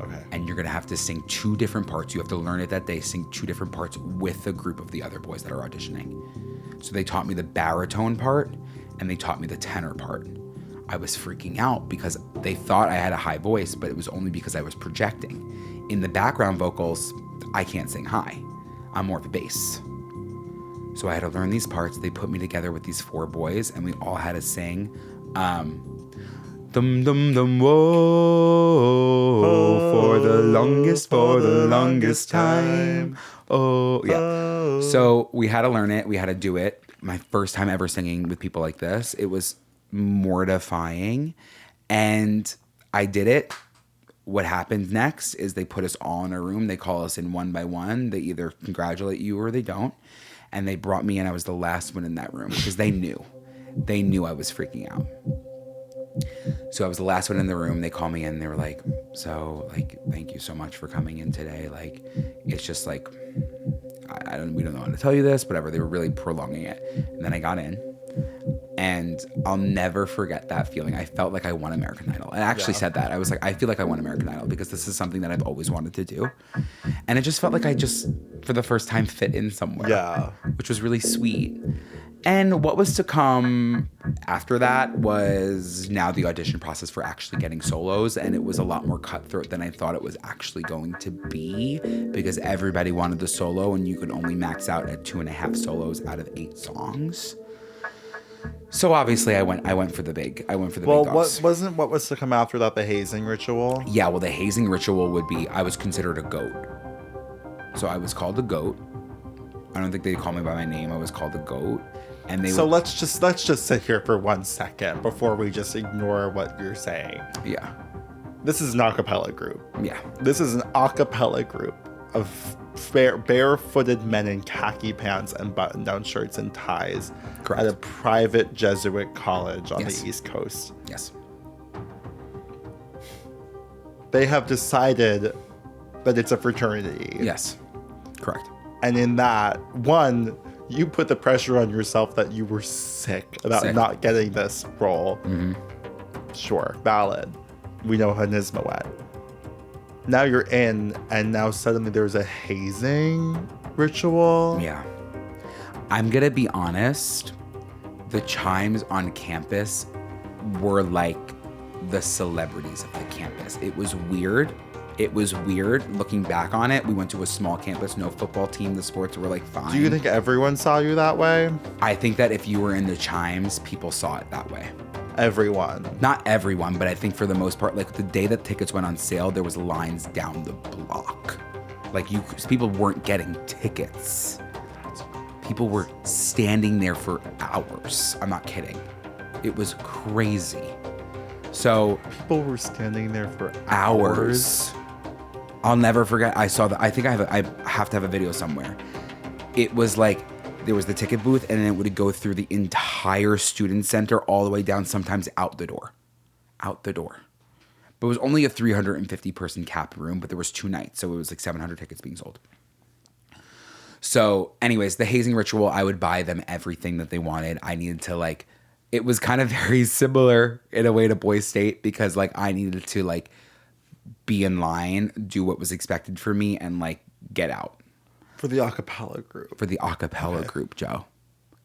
Okay. And you're going to have to sing 2 different parts. You have to learn it that day, sing 2 different parts with a group of the other boys that are auditioning. So they taught me the baritone part and they taught me the tenor part. I was freaking out because they thought I had a high voice, but it was only because I was projecting. In the background vocals, I can't sing high. I'm more of a bass. So I had to learn these parts. They put me together with these 4 boys and we all had to sing dum dum dum whoa for the longest time. Oh, yeah. So we had to learn it. We had to do it. My first time ever singing with people like this. It was mortifying. And I did it. What happened next is they put us all in a room. They call us in one by one. They either congratulate you or they don't. And they brought me in. I was the last one in that room because they knew. They knew I was freaking out. So I was the last one in the room. They call me in. They were like, thank you so much for coming in today. It's just we don't know how to tell you this, whatever. They were really prolonging it. And then I got in. And I'll never forget that feeling. I felt like I won American Idol. I actually said that. I was like, I feel like I won American Idol because this is something that I've always wanted to do. And it just felt like I just, for the first time, fit in somewhere. Yeah. Which was really sweet. And what was to come after that was now the audition process for actually getting solos. And it was a lot more cutthroat than I thought it was actually going to be because everybody wanted the solo and you could only max out at 2.5 solos out of 8 songs. So obviously I went for the big dogs. What was to come after that, the hazing ritual? Yeah, well, the hazing ritual would be I was considered a goat. So I was called a goat. I don't think they call me by my name. I was called a goat. And let's just sit here for 1 second before we just ignore what you're saying. Yeah. This is an acapella group. Yeah. This is an acapella group of barefooted men in khaki pants and button-down shirts and ties Correct. at a private Jesuit college on Yes. the East Coast. Yes. They have decided that it's a fraternity. Yes. Correct. And in that, one, you put the pressure on yourself that you were sick about Sick. not getting this role. Mm-hmm. Sure, valid. We know how Nisma went. Now you're in, and now suddenly there's a hazing ritual. Yeah. I'm going to be honest. The Chimes on campus were like the celebrities of the campus. It was weird. It was weird looking back on it. We went to a small campus, no football team. The sports were like fine. Do you think everyone saw you that way? I think that if you were in the Chimes, people saw it that way. Everyone. Not everyone, but I think for the most part, like the day that tickets went on sale, there was lines down the block. Like people weren't getting tickets. People were standing there for hours. I'm not kidding. It was crazy. So People were standing there for hours. I'll never forget. I saw that. I think I have to have a video somewhere. It was like there was the ticket booth, and then it would go through the entire student center all the way down, sometimes out the door. Out the door. But it was only a 350 person cap room, but there was 2 nights, so it was like 700 tickets being sold. So anyways, the hazing ritual, I would buy them everything that they wanted. I needed to like, it was kind of very similar in a way to Boys State, because like I needed to like be in line, do what was expected for me, and like get out. For the acapella group. For the acapella group, Joe.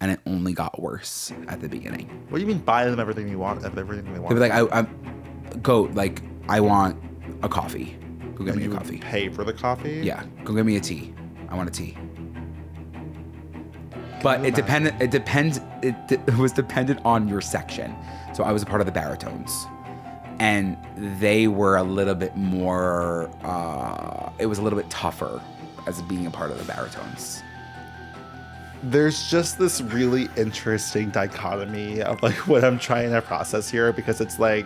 And it only got worse at the beginning. What do you mean buy them everything you want? Everything they want. They'd be like, I want a coffee. Go get And me a you would coffee. pay for the coffee? Yeah, go get me a tea. I want a tea. But it was dependent on your section. So I was a part of the baritones. And they were a little bit more, it was a little bit tougher as being a part of the baritones. There's just this really interesting dichotomy of like what I'm trying to process here, because it's like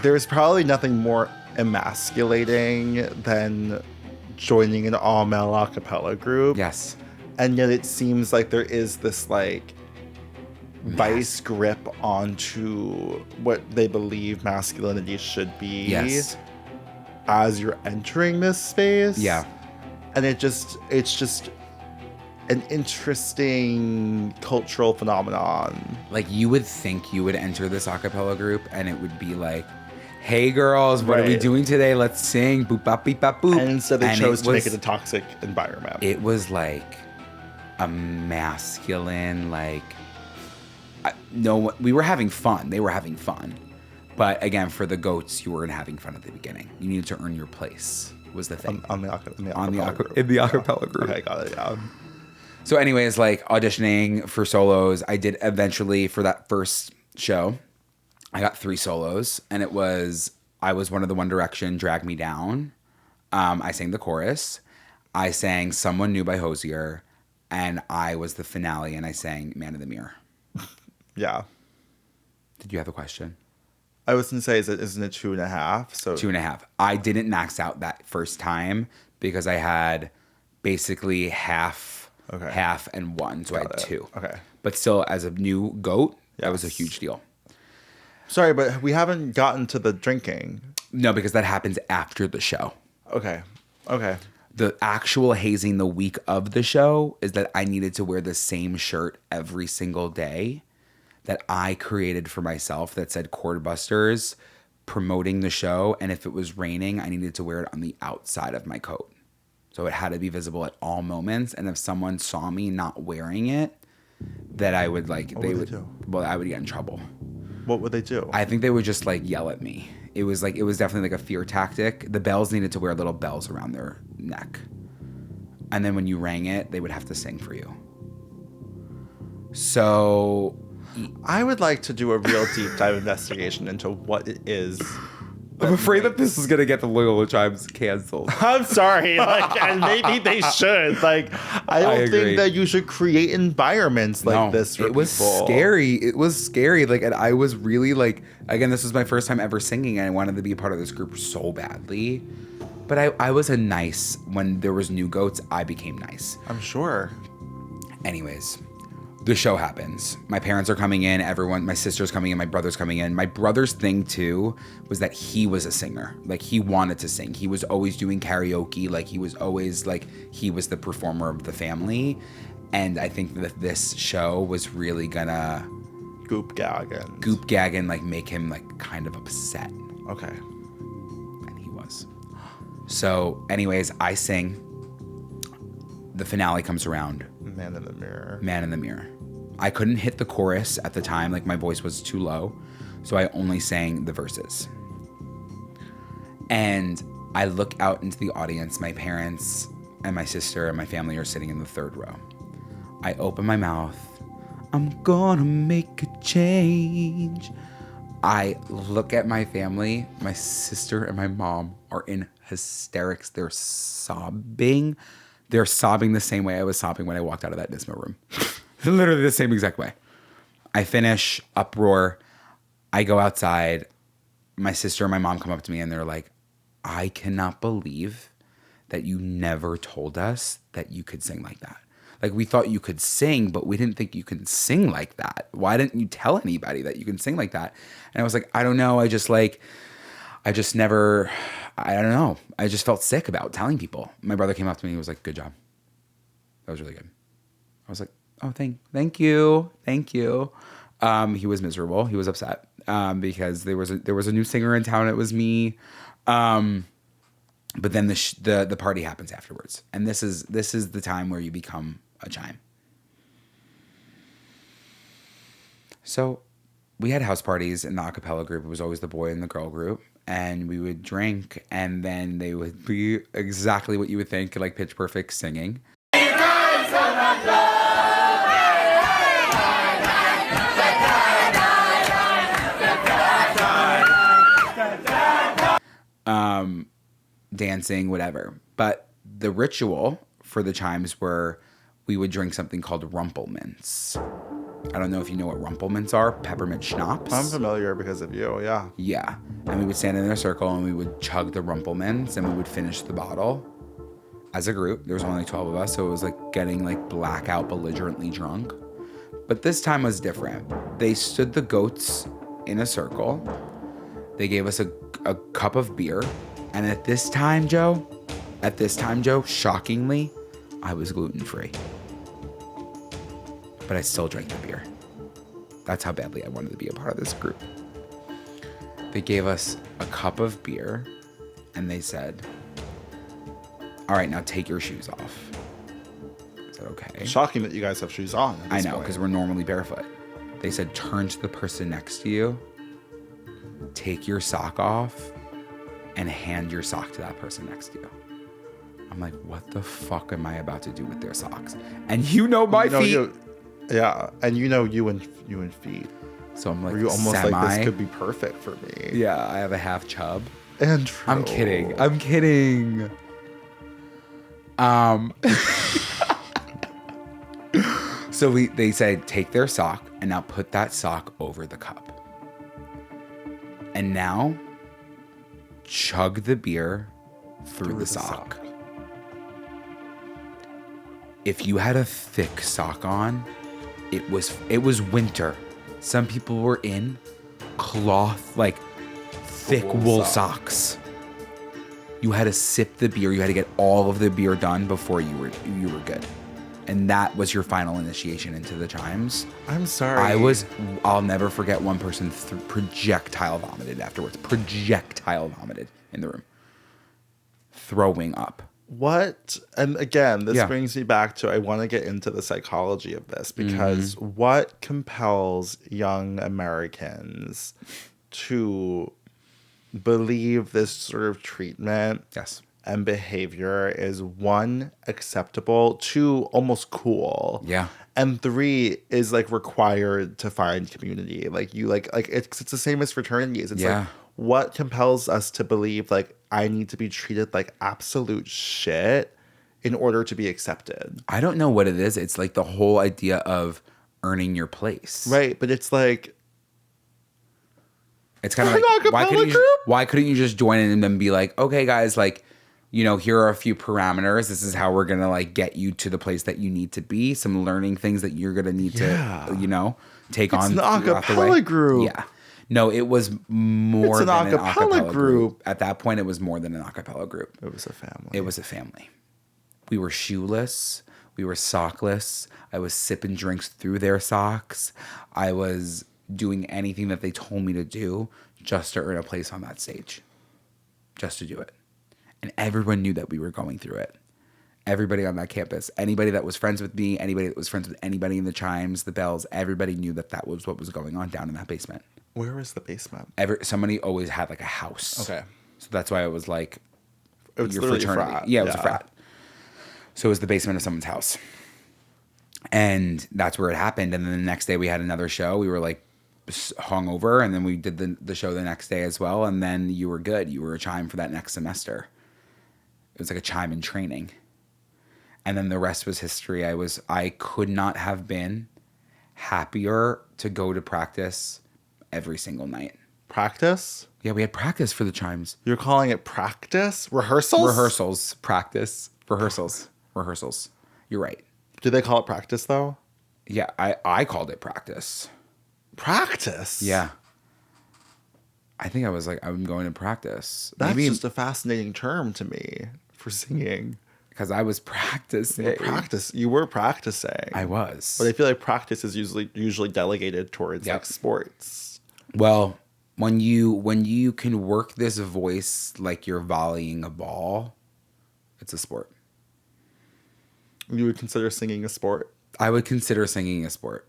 there's probably nothing more emasculating than joining an all-male a cappella group. Yes. And yet it seems like there is this like vice grip onto what they believe masculinity should be. Yes. As you're entering this space. Yeah. And it's just an interesting cultural phenomenon. Like you would think you would enter this a cappella group and it would be like, hey girls, what are we Right. doing today? Let's sing. Boop, bop, beep, bop, boop. And instead they And chose to make it a toxic environment. It was like a masculine, like, no, we were having fun. They were having fun. But again, for the goats, you weren't having fun at the beginning. You needed to earn your place, was the thing. in the acapella group. In the acapella group. Okay, got it, yeah. So anyways, like auditioning for solos, I did eventually for that first show. I got 3 solos, and I was one of the One Direction, Drag Me Down. I sang the chorus. I sang Someone New by Hosier, and I was the finale, and I sang Man in the Mirror. Yeah. Did you have a question? I was gonna say, isn't it 2.5? So 2.5. I didn't max out that first time because I had basically half and 1, so I had 2. Okay. But still, as a new goat, that was a Yes. huge deal. Sorry, but we haven't gotten to the drinking. No, because that happens after the show. Okay. The actual hazing the week of the show is that I needed to wear the same shirt every single day that I created for myself that said Chord Busters promoting the show. And if it was raining, I needed to wear it on the outside of my coat. So it had to be visible at all moments. And if someone saw me not wearing it, that I would like, What would they do? well, I would get in trouble. What would they do? I think they would just like yell at me. It was definitely like a fear tactic. The bells needed to wear little bells around their neck. And then when you rang it, they would have to sing for you. So I would like to do a real deep dive investigation into what it is. I'm afraid that this is going to get the Loyola Chimes canceled. I'm sorry, and maybe they should. I don't agree. think that you should create environments like this for it was people. scary. It was scary. And I was really again, this was my first time ever singing, and I wanted to be a part of this group so badly. But I was when there was new goats, I became nice. I'm sure. Anyways, the show happens. My parents are coming in, my sister's coming in, my brother's coming in. My brother's thing too was that he was a singer. Like he wanted to sing. He was always doing karaoke. Like he was always like, he was the performer of the family. And I think that this show was really gonna Goop gagging, like make him like kind of upset. Okay. And he was. So anyways, I sing. The finale comes around. Man in the Mirror. I couldn't hit the chorus at the time. Like my voice was too low. So I only sang the verses. And I look out into the audience. My parents and my sister and my family are sitting in the third row. I open my mouth. I'm gonna make a change. I look at my family. My sister and my mom are in hysterics. They're sobbing. They're sobbing the same way I was sobbing when I walked out of that Nismo room. Literally the same exact way. I finish, uproar. I go outside. My sister and my mom come up to me and they're like, I cannot believe that you never told us that you could sing like that. Like, we thought you could sing, but we didn't think you could sing like that. Why didn't you tell anybody that you can sing like that? And I was like, I don't know. I don't know. I just felt sick about telling people. My brother came up to me and he was like, good job. That was really good. I was like, oh, thank you. Thank you. He was miserable. He was upset because there was a new singer in town. It was me. But then the party happens afterwards. And this is the time where you become a chime. So we had house parties in the acapella group. It was always the boy and the girl group. And we would drink, and then they would be exactly what you would think, like Pitch Perfect singing. Dancing, whatever. But the ritual for the chimes were we would drink something called rumplemintz. I don't know if you know what rumplemintz are. Peppermint schnapps. I'm familiar because of you, yeah. Yeah. And we would stand in a circle and we would chug the rumplemintz and we would finish the bottle as a group. There was only 12 of us, so it was like getting like blackout, belligerently drunk. But this time was different. They stood the goats in a circle. They gave us a cup of beer. And at this time, Joe, shockingly, I was gluten-free. But I still drank the beer. That's how badly I wanted to be a part of this group. They gave us a cup of beer, and they said, all right, now take your shoes off. I said, okay. Shocking that you guys have shoes on. I know, because we're normally barefoot. They said, turn to the person next to you, take your sock off, and hand your sock to that person next to you. I'm like, what the fuck am I about to do with their socks? And you know my feet. Yeah, and you and feet. So I'm like, you almost like this could be perfect for me. Yeah, I have a half chub. And true. I'm kidding. So they said, take their sock and now put that sock over the cup. And now chug the beer through the sock. If you had a thick sock on, it was winter. Some people were in cloth, like thick wool socks. You had to sip the beer. You had to get all of the beer done before you were good. And that was your final initiation into the chimes. I'm sorry. I'll never forget one person projectile vomited afterwards. Projectile vomited in the room. Throwing up. What? And again, this brings me back to I want to get into the psychology of this because what compels young Americans to believe this sort of treatment and behavior is 1, acceptable, 2, almost cool. Yeah. And 3 is like required to find community. Like you like it's the same as fraternities. It's like what compels us to believe like I need to be treated like absolute shit in order to be accepted. I don't know what it is. It's like the whole idea of earning your place. Right, but it's like it's kind of like why couldn't you just join in and then be like, okay guys, like you know, here are a few parameters. This is how we're going to like get you to the place that you need to be. Some learning things that you're going to need to, you know, take on. It's an throughout the way. acapella group. Yeah. No, it was more It's an than an acapella acapella group. At that point, it was more than an acapella group. It was a family. It was a family. We were shoeless. We were sockless. I was sipping drinks through their socks. I was doing anything that they told me to do just to earn a place on that stage. Just to do it. And everyone knew that we were going through it. Everybody on that campus, anybody that was friends with me, anybody that was friends with anybody in the Chimes, the Bells, everybody knew that that was what was going on down in that basement. Where was the basement? Somebody always had like a house. Okay. So that's why it was like It was your literally a fraternity. frat. Yeah, it was a frat. So it was the basement of someone's house. And that's where it happened. And then the next day we had another show. We were like hungover, and then we did the show the next day as well. And then you were good. You were a chime for that next semester. It was like a chime in training. And then the rest was history. I could not have been happier to go to practice every single night. Practice? Yeah, we had practice for the chimes. You're calling it practice? Rehearsals? Rehearsals. Practice. Rehearsals. Rehearsals. You're right. Do they call it practice, though? Yeah, I called it practice. Practice? Yeah. I think I was like, I'm going to practice. That's Maybe just a fascinating term to me for singing. because I was practicing. You were practicing. I was. But I feel like practice is usually delegated towards Yep. like sports. Well, when you can work this voice like you're volleying a ball, it's a sport. You would consider singing a sport? I would consider singing a sport.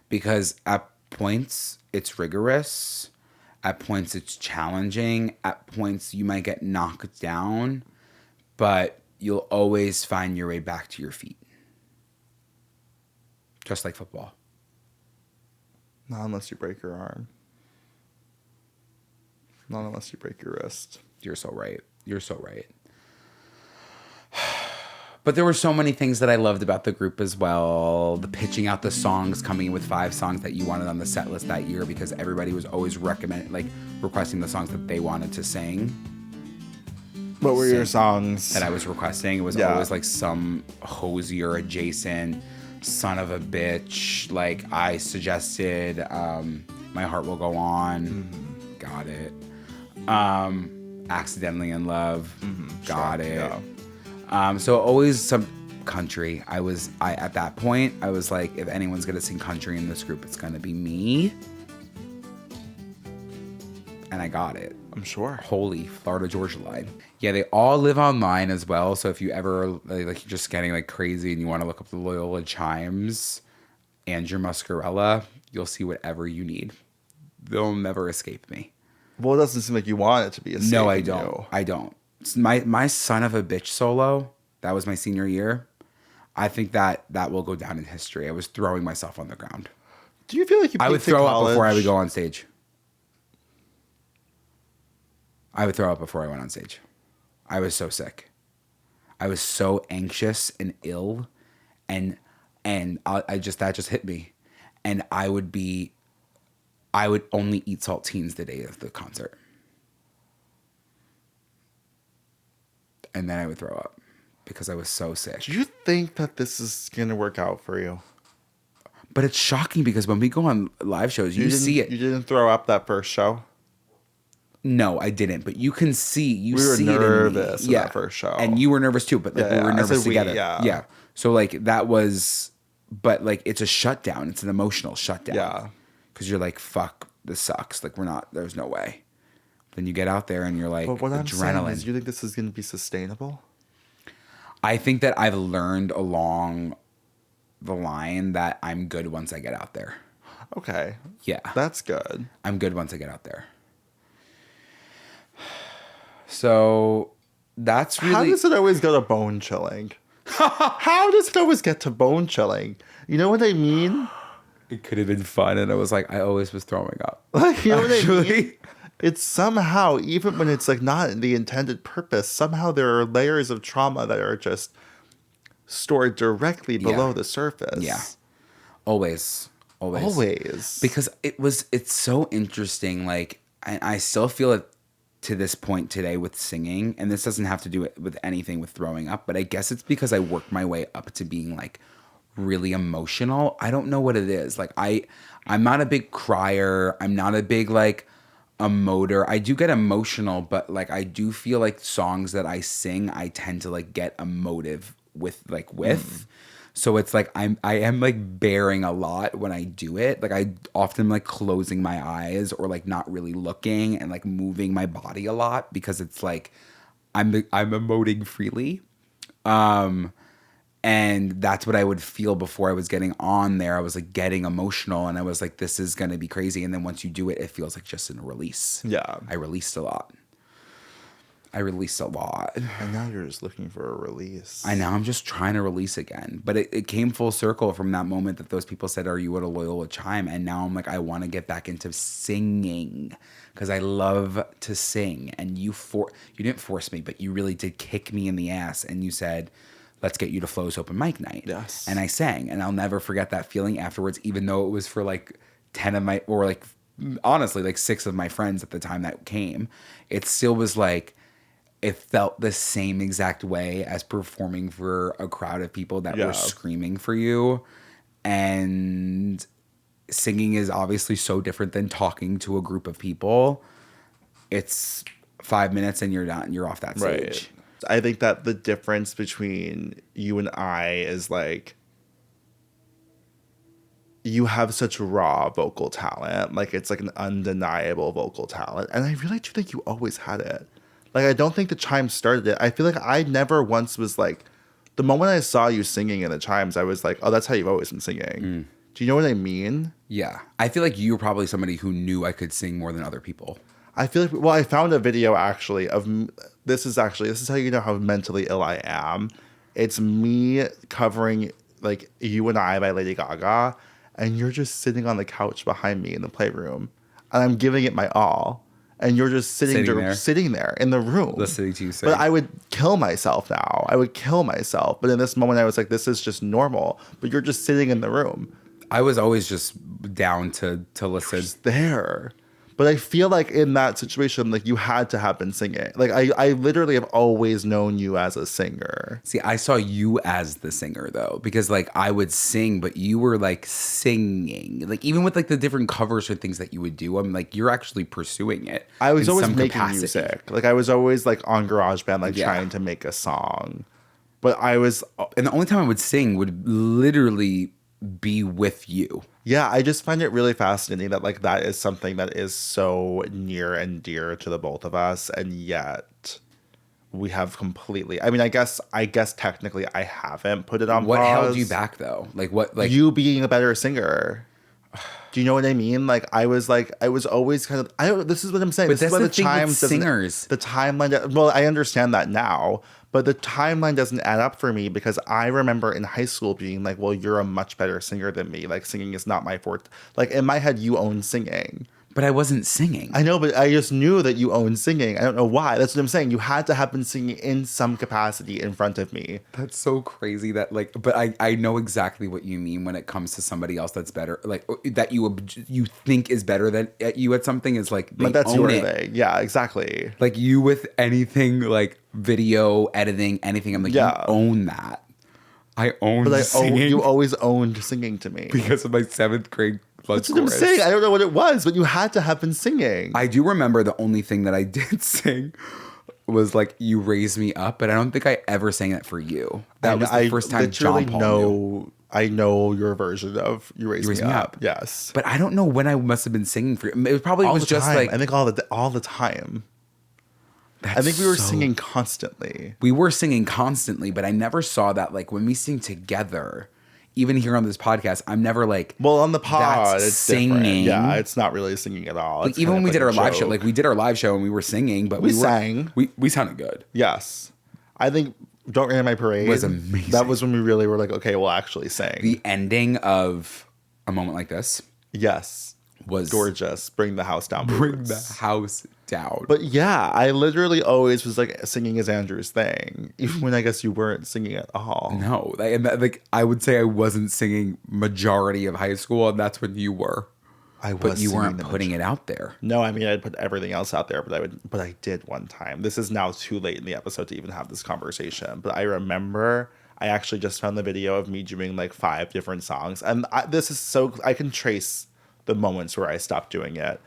Because at points it's rigorous, at points it's challenging, at points you might get knocked down, but you'll always find your way back to your feet. Just like football. Not unless you break your arm. Not unless you break your wrist. You're so right. You're so right. But there were so many things that I loved about the group as well. The pitching out the songs, coming in with 5 songs that you wanted on the set list that year, because everybody was always requesting the songs that they wanted to sing. What were your songs? That I was requesting. It was always like some hosier adjacent, son of a bitch. Like I suggested, My Heart Will Go On. Mm-hmm. Got it. Accidentally in Love. Mm-hmm. Got it. Yeah. So always some country. I at that point, I was like, if anyone's going to sing country in this group, it's going to be me. And I got it. I'm sure. Holy Florida Georgia line. Yeah, they all live online as well. So if you ever like you're just getting like crazy and you want to look up the Loyola Chimes and your Muscarella, you'll see whatever you need. They'll never escape me. Well, it doesn't seem like you want it to be a No, I don't. I don't. My son of a bitch solo, that was my senior year. I think that will go down in history. I was throwing myself on the ground. Do you feel like I would throw up before I would go on stage. I would throw up before I went on stage. I was so sick. I was so anxious and ill, and that just hit me, and I would only eat saltines the day of the concert. And then I would throw up because I was so sick. Do you think that this is going to work out for you? But it's shocking because when we go on live shows, you see it. You didn't throw up that first show? No, I didn't. But you can see, we were nervous in that first show. And you were nervous too, but like we were nervous together. Yeah. So like that was, but like it's a shutdown. It's an emotional shutdown. Yeah. Because you're like, fuck, this sucks. Like there's no way. Then you get out there and you're like, but what I'm saying is, adrenaline. you think this is going to be sustainable? I think that I've learned along the line that I'm good once I get out there. Okay. Yeah. That's good. I'm good once I get out there. So that's really... How does it always go to bone chilling? How does it always get to bone chilling? You know what I mean? It could have been fun, and I was like, I always was throwing up. Like, you know what I mean? It's somehow, even when it's like not the intended purpose, somehow there are layers of trauma that are just stored directly below the surface. Yeah. Always. Always. Because it's so interesting. Like, I still feel it to this point today with singing, and this doesn't have to do it with anything with throwing up, but I guess it's because I worked my way up to being like really emotional. I don't know what it is. Like I'm not a big crier. I'm not a big like emoter. I do get emotional, but like I do feel like songs that I sing, I tend to like get emotive with. So it's like I am like bearing a lot when I do it. Like I often like closing my eyes or like not really looking and like moving my body a lot because it's like I'm emoting freely. And that's what I would feel before I was getting on there. I was like getting emotional and I was like, this is going to be crazy. And then once you do it, it feels like just a release. Yeah. I released a lot. And now you're just looking for a release. I know. I'm just trying to release again. But it came full circle from that moment that those people said, are you at a Loyola Chime? And now I'm like, I want to get back into singing because I love to sing. And you didn't force me, but you really did kick me in the ass. And you said, let's get you to Flo's open mic night. Yes. And I sang. And I'll never forget that feeling afterwards, even though it was for like 10 of my, or like, honestly, like 6 of my friends at the time that came. It still was like, it felt the same exact way as performing for a crowd of people that were screaming for you. And singing is obviously so different than talking to a group of people. It's 5 minutes and you're done. You're off that stage. Right. I think that the difference between you and I is like you have such raw vocal talent. Like it's like an undeniable vocal talent. And I really do think you always had it. Like I don't think the Chimes started it. I feel like I never once was like, the moment I saw you singing in the Chimes, I was like, oh, that's how you've always been singing. Do you know what I mean? Yeah. I feel like you were probably somebody who knew I could sing more than other people. I feel like, well, I found a video actually of, this is how you know how mentally ill I am. It's me covering like You and I by Lady Gaga, and you're just sitting on the couch behind me in the playroom, and I'm giving it my all. And you're just sitting there in the room. Listening to you sing. But I would kill myself now. But in this moment, I was like, this is just normal. But you're just sitting in the room. I was always just down to listen. Just there. But I feel like in that situation, like you had to have been singing. Like I literally have always known you as a singer. See, I saw you as the singer though, because like I would sing, but you were like singing. Like even with like the different covers or things that you would do, I'm like, you're actually pursuing it. I was always making music. Like I was always like on GarageBand, like trying to make a song. But I was, and the only time I would sing would literally be with you. Yeah, I just find it really fascinating that like that is something that is so near and dear to the both of us, and yet we have completely. I mean, I guess technically I haven't put it on. What pause. held you back though? Like what? Like you being a better singer. Do you know what I mean? Like I was always kind of. I don't. This is what I'm saying. But this that's is why the thing with singers. The timeline. Well, I understand that now. But the timeline doesn't add up for me because I remember in high school being like, well, you're a much better singer than me. Like, singing is not my forte. Like, in my head, you own singing. But I wasn't singing. I know, but I just knew that you owned singing. I don't know why. That's what I'm saying. You had to have been singing in some capacity in front of me. That's so crazy that like, but I know exactly what you mean when it comes to somebody else that's better, like that you think is better than you at something is like, they but that's own your it. thing. Yeah, exactly. Like you with anything like video editing, anything. I'm like, you own that. I own singing. You always owned singing to me. Because of my 7th grade That's what I'm saying. I don't know what it was, but you had to have been singing. I do remember the only thing that I did sing was like You Raise Me Up, but I don't think I ever sang that for you. That was the first time John Paul knew. I know your version of You Raise Me Up. Yes. But I don't know when I must have been singing for you. It probably was just like... I think all the time. I think we were singing constantly. We were singing constantly, but I never saw that like when we sing together... Even here on this podcast, I'm never like... Well, on the pod, it's singing. Different. Yeah, it's not really singing at all. Like, even when we did our live show, like we did our live show and we were singing, but we sang. We sounded good. Yes. I think Don't Rain on My Parade was amazing. That was when we really were like, okay, we'll actually sing. The ending of A Moment Like This. Yes. Was gorgeous. Bring the house down. Bring the house down. But yeah, I literally always was like singing is Andrew's thing, even when I guess you weren't singing at all. No, and like I would say I wasn't singing majority of high school, and that's when you were. I was But you singing weren't them in putting it out there. No, I mean I'd put everything else out there, but I did one time. This is now too late in the episode to even have this conversation. But I remember I actually just found the video of me doing like 5 different songs, and this is so I can trace the moments where I stopped doing it.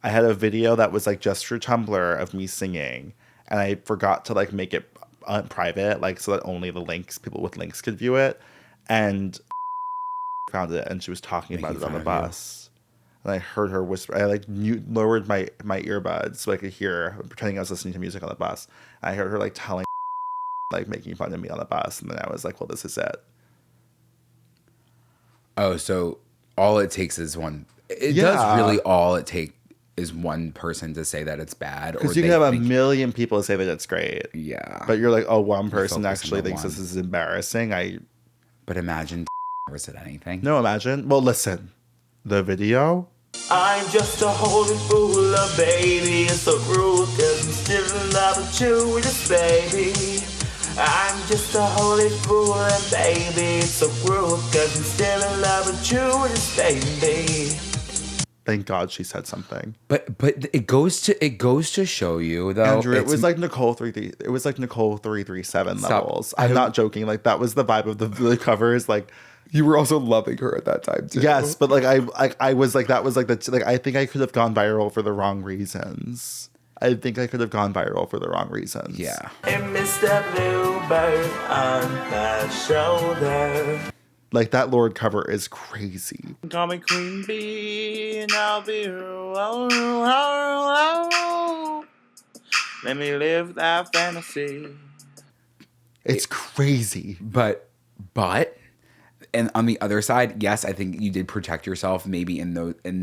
I had a video that was like just for Tumblr of me singing, and I forgot to like make it private, like so that only the people with links could view it, and found it, and she was talking about it on the bus. And I heard her whisper. I like lowered my earbuds so I could hear her, pretending I was listening to music on the bus. And I heard her like telling, like making fun of me on the bus, and then I was like, "Well, this is it." Oh, so all it takes is one. It does really all it take is one person to say that it's bad. Because you can have a million people say that it's great. Yeah. But you're like, oh, one person actually thinks this is embarrassing. But imagine never said anything. No, imagine. Well, listen. The video. I'm just a holy fool, a baby. It's so rude, cause I'm still in love with you, just baby. I'm just a holy fool, and baby, it's so rude, cause I'm still in love with you, just baby. Thank God she said something. But it goes to show you though. Andrew, it was like Nicole 337 levels. Stop. I'm not joking. Like that was the vibe of the covers. Like You were also loving her at that time too. yes, but like I was like that was like the like I think I could have gone viral for the wrong reasons. I think I could have gone viral for the wrong reasons. Yeah. And Mr. Bluebird on my shoulder. Like that Lord cover is crazy. Call me Queen Bee, and I'll be let me live that fantasy. It's crazy. But and on the other side, yes, I think you did protect yourself maybe in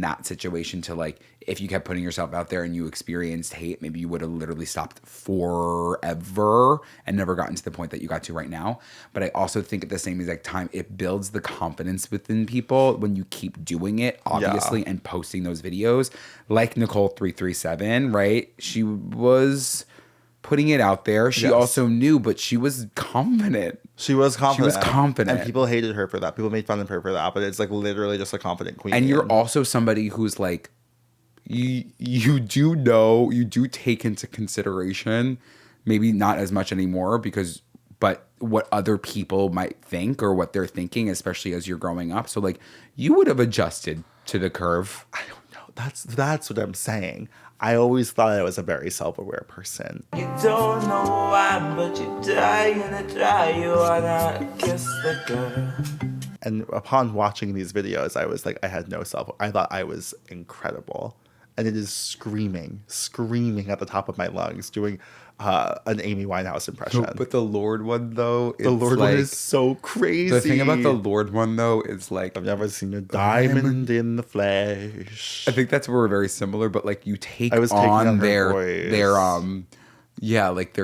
that situation to like, if you kept putting yourself out there and you experienced hate, maybe you would have literally stopped forever and never gotten to the point that you got to right now. But I also think at the same exact time, it builds the confidence within people when you keep doing it, obviously, and posting those videos. Like Nicole 337, right? She was putting it out there. She also knew, but she was confident. She was confident. And people hated her for that. People made fun of her for that. But it's like literally just a confident queen. And you're also somebody who's like, you do take into consideration, maybe not as much anymore but what other people might think or what they're thinking, especially as you're growing up. So like you would have adjusted to the curve. I don't know. That's what I'm saying. I always thought I was a very self-aware person. You don't know why, but you're dying to try. You wanna kiss the girl. And upon watching these videos, I was like, I thought I was incredible. And it is screaming at the top of my lungs, doing an Amy Winehouse impression. But the Lord one, though, the Lord one is so crazy. The thing about the Lord one, though, is like, I've never seen a diamond in the flesh. I think that's where we're very similar, but like you take I was taking on their voice. their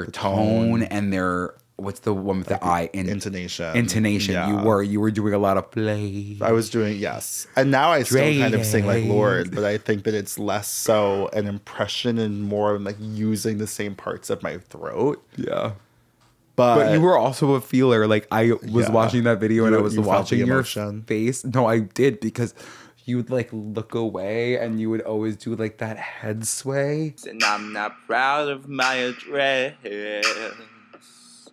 tone and their, what's the one with the I? Intonation. Yeah. You were doing a lot of play. I was doing, yes. And now I still kind of sing like Lord, but I think that it's less so an impression and more like using the same parts of my throat. Yeah. But you were also a feeler. Like I was watching that video and I was watching your face. No, I did, because you would like look away and you would always do like that head sway. And I'm not proud of my address.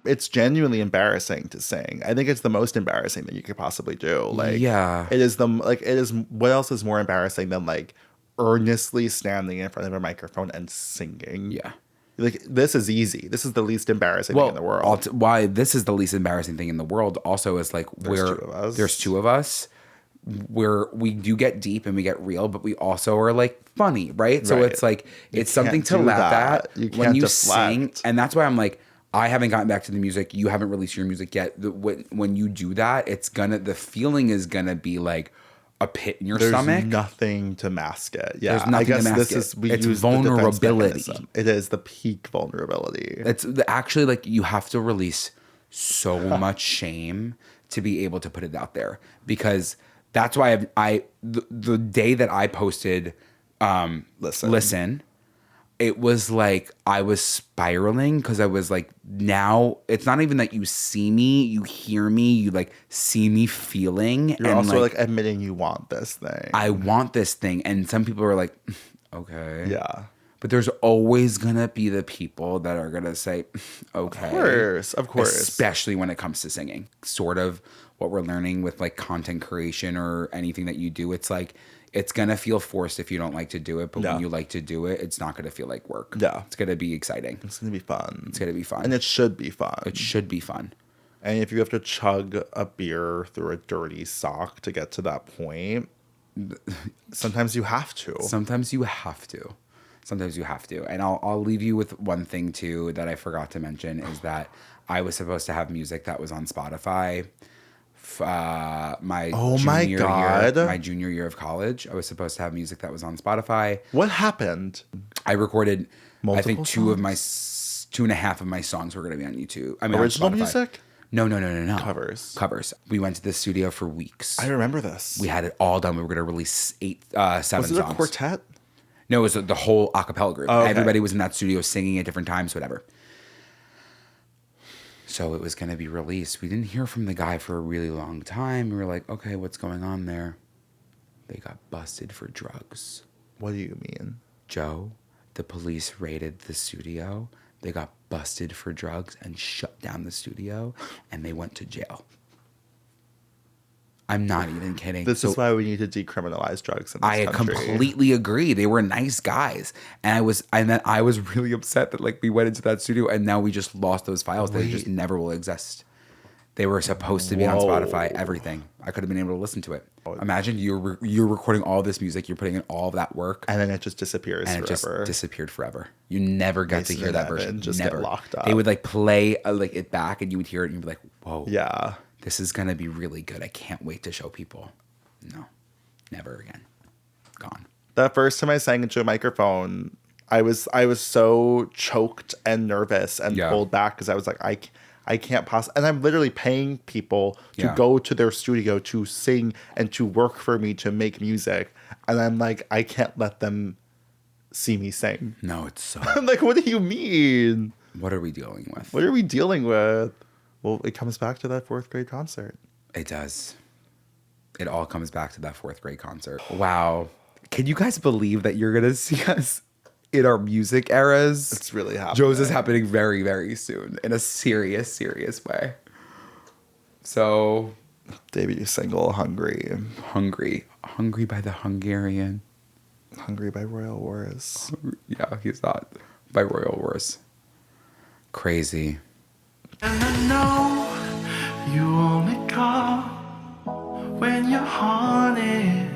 It's genuinely embarrassing to sing. I think it's the most embarrassing that you could possibly do. Like, yeah, it is what else is more embarrassing than like earnestly standing in front of a microphone and singing? Yeah. Like, this is easy. This is the least embarrassing thing in the world. Why this is the least embarrassing thing in the world also is like there's two of us where we do get deep and we get real, but we also are like funny, right? So it's like it's something to laugh at when you sing, and that's why I'm like, I haven't gotten back to the music. You haven't released your music yet. When you do that, the feeling is gonna be like a pit in your stomach. There's nothing to mask it. Yeah, there's nothing to mask it. It's vulnerability. It is the peak vulnerability. It's actually like you have to release so much shame to be able to put it out there, because that's why the day that I posted, listen. it was like I was spiraling because I was like, now it's not even that you see me, you hear me, you like see me feeling. You're and also like admitting you want this thing. I want this thing. And some people are like, okay. Yeah. But there's always going to be the people that are going to say, okay. Of course. Especially when it comes to singing. Sort of what we're learning with like content creation or anything that you do. It's like, it's going to feel forced if you don't like to do it. But when you like to do it, it's not going to feel like work. Yeah. It's going to be exciting. It's going to be fun. It's going to be fun. And it should be fun. It should be fun. And if you have to chug a beer through a dirty sock to get to that point, sometimes you have to. Sometimes you have to. Sometimes you have to. And I'll leave you with one thing too that I forgot to mention is that I was supposed to have music that was on Spotify. My junior year of college, I was supposed to have music that was on Spotify. What happened? I recorded, Multiple I think songs? 2.5 of my songs were going to be on YouTube. I mean, Original on Spotify. music? No. Covers. We went to the studio for weeks. I remember this. We had it all done. We were going to release 7 songs. Was it a quartet? No, it was the whole acapella group. Oh, okay. Everybody was in that studio singing at different times, whatever. So it was going to be released. We didn't hear from the guy for a really long time. We were like, okay, what's going on there? They got busted for drugs. What do you mean? Joe, the police raided the studio. They got busted for drugs and shut down the studio, and they went to jail. I'm not even kidding. This is why we need to decriminalize drugs in this country. Completely agree. They were nice guys, and I was really upset that like we went into that studio and now we just lost those files. They just never will exist. They were supposed to be on Spotify. Everything. I could have been able to listen to it. Imagine you're recording all this music, you're putting in all of that work, and then it just disappears and forever. It just disappeared forever. You never got to hear that version. Just never. Get locked up. They would like play like it back, and you would hear it, and you'd be like, "Whoa, yeah, this is gonna be really good. I can't wait to show people." No, never again. Gone. That first time I sang into a microphone, I was so choked and nervous and pulled back because I was like, I can't possibly, and I'm literally paying people to go to their studio to sing and to work for me to make music. And I'm like, I can't let them see me sing. No, it's so. I'm like, what do you mean? What are we dealing with? What are we dealing with? Well, it comes back to that 4th grade concert. It does. It all comes back to that 4th grade concert. Wow. Can you guys believe that you're going to see us in our music eras? It's really happening. Joe's is happening very, very soon in a serious, serious way. So. Debut single, Hungry. Hungry by the Hungarian. Hungry by Royal Wars. Yeah, he's not. By Royal Wars. Crazy. And I know you only call when you're haunted,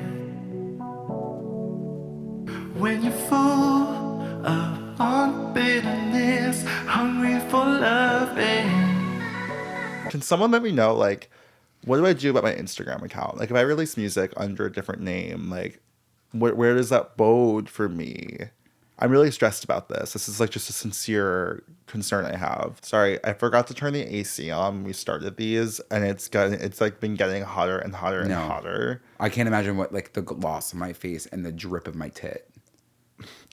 when you're full of unbitterness, hungry for loving. Can someone let me know, like, what do I do about my Instagram account? Like, if I release music under a different name, like, where does that bode for me? I'm really stressed about this. This is like just a sincere concern I have. Sorry, I forgot to turn the AC on when we started these, and it's like been getting hotter and hotter and hotter. I can't imagine what like the gloss on my face and the drip of my tit.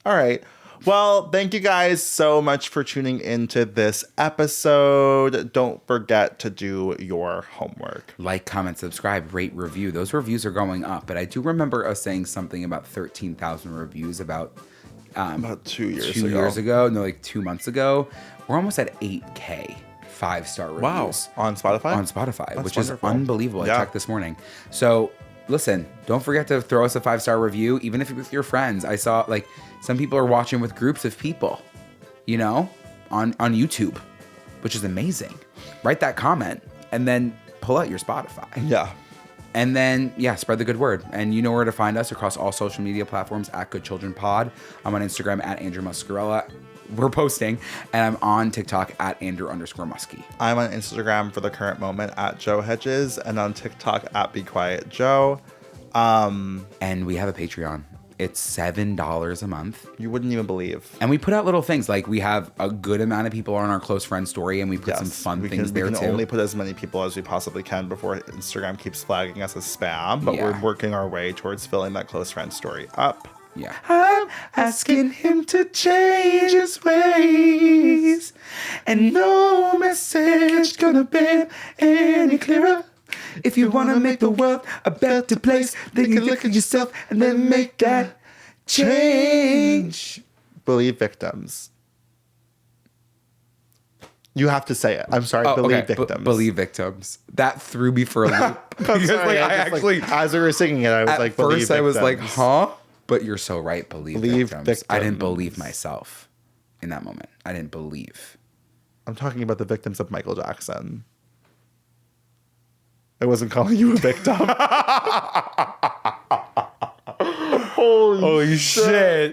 All right. Well, thank you guys so much for tuning into this episode. Don't forget to do your homework. Like, comment, subscribe, rate, review. Those reviews are going up, but I do remember us saying something about 13,000 reviews about 2 years ago. 2 years ago. No, like 2 months ago. We're almost at 8K 5-star reviews. Wow. On Spotify? On Spotify, That's which wonderful. is unbelievable. Yeah. I checked this morning. So listen, don't forget to throw us a 5-star review, even if it's with your friends. I saw like some people are watching with groups of people, you know, on YouTube, which is amazing. Write that comment and then pull out your Spotify. Yeah. And then, spread the good word. And you know where to find us across all social media platforms at Good Children Pod. I'm on Instagram at Andrew Muscarella. We're posting. And I'm on TikTok at Andrew_Muskie. I'm on Instagram for the current moment at Joe Hegyes and on TikTok at Be Quiet Joe. And we have a Patreon. It's $7 a month. You wouldn't even believe. And we put out little things like we have a good amount of people on our close friend story, and we put some fun things there too. We can only put as many people as we possibly can before Instagram keeps flagging us as spam. But we're working our way towards filling that close friend story up. Yeah. I'm asking him to change his ways, and no message gonna be any clearer. If you wanna make the world a better place, then you look at yourself and then make that change. Believe victims. You have to say it. I'm sorry. Believe victims. Believe victims. That threw me for a loop. Because Sorry, like, I just, actually, as we were singing it, I was at like, believe first I was like, victims. huh? But you're so right. Believe victims. victims. I didn't believe myself in that moment. I didn't believe. I'm talking about the victims of Michael Jackson. I wasn't calling you a victim. Holy shit.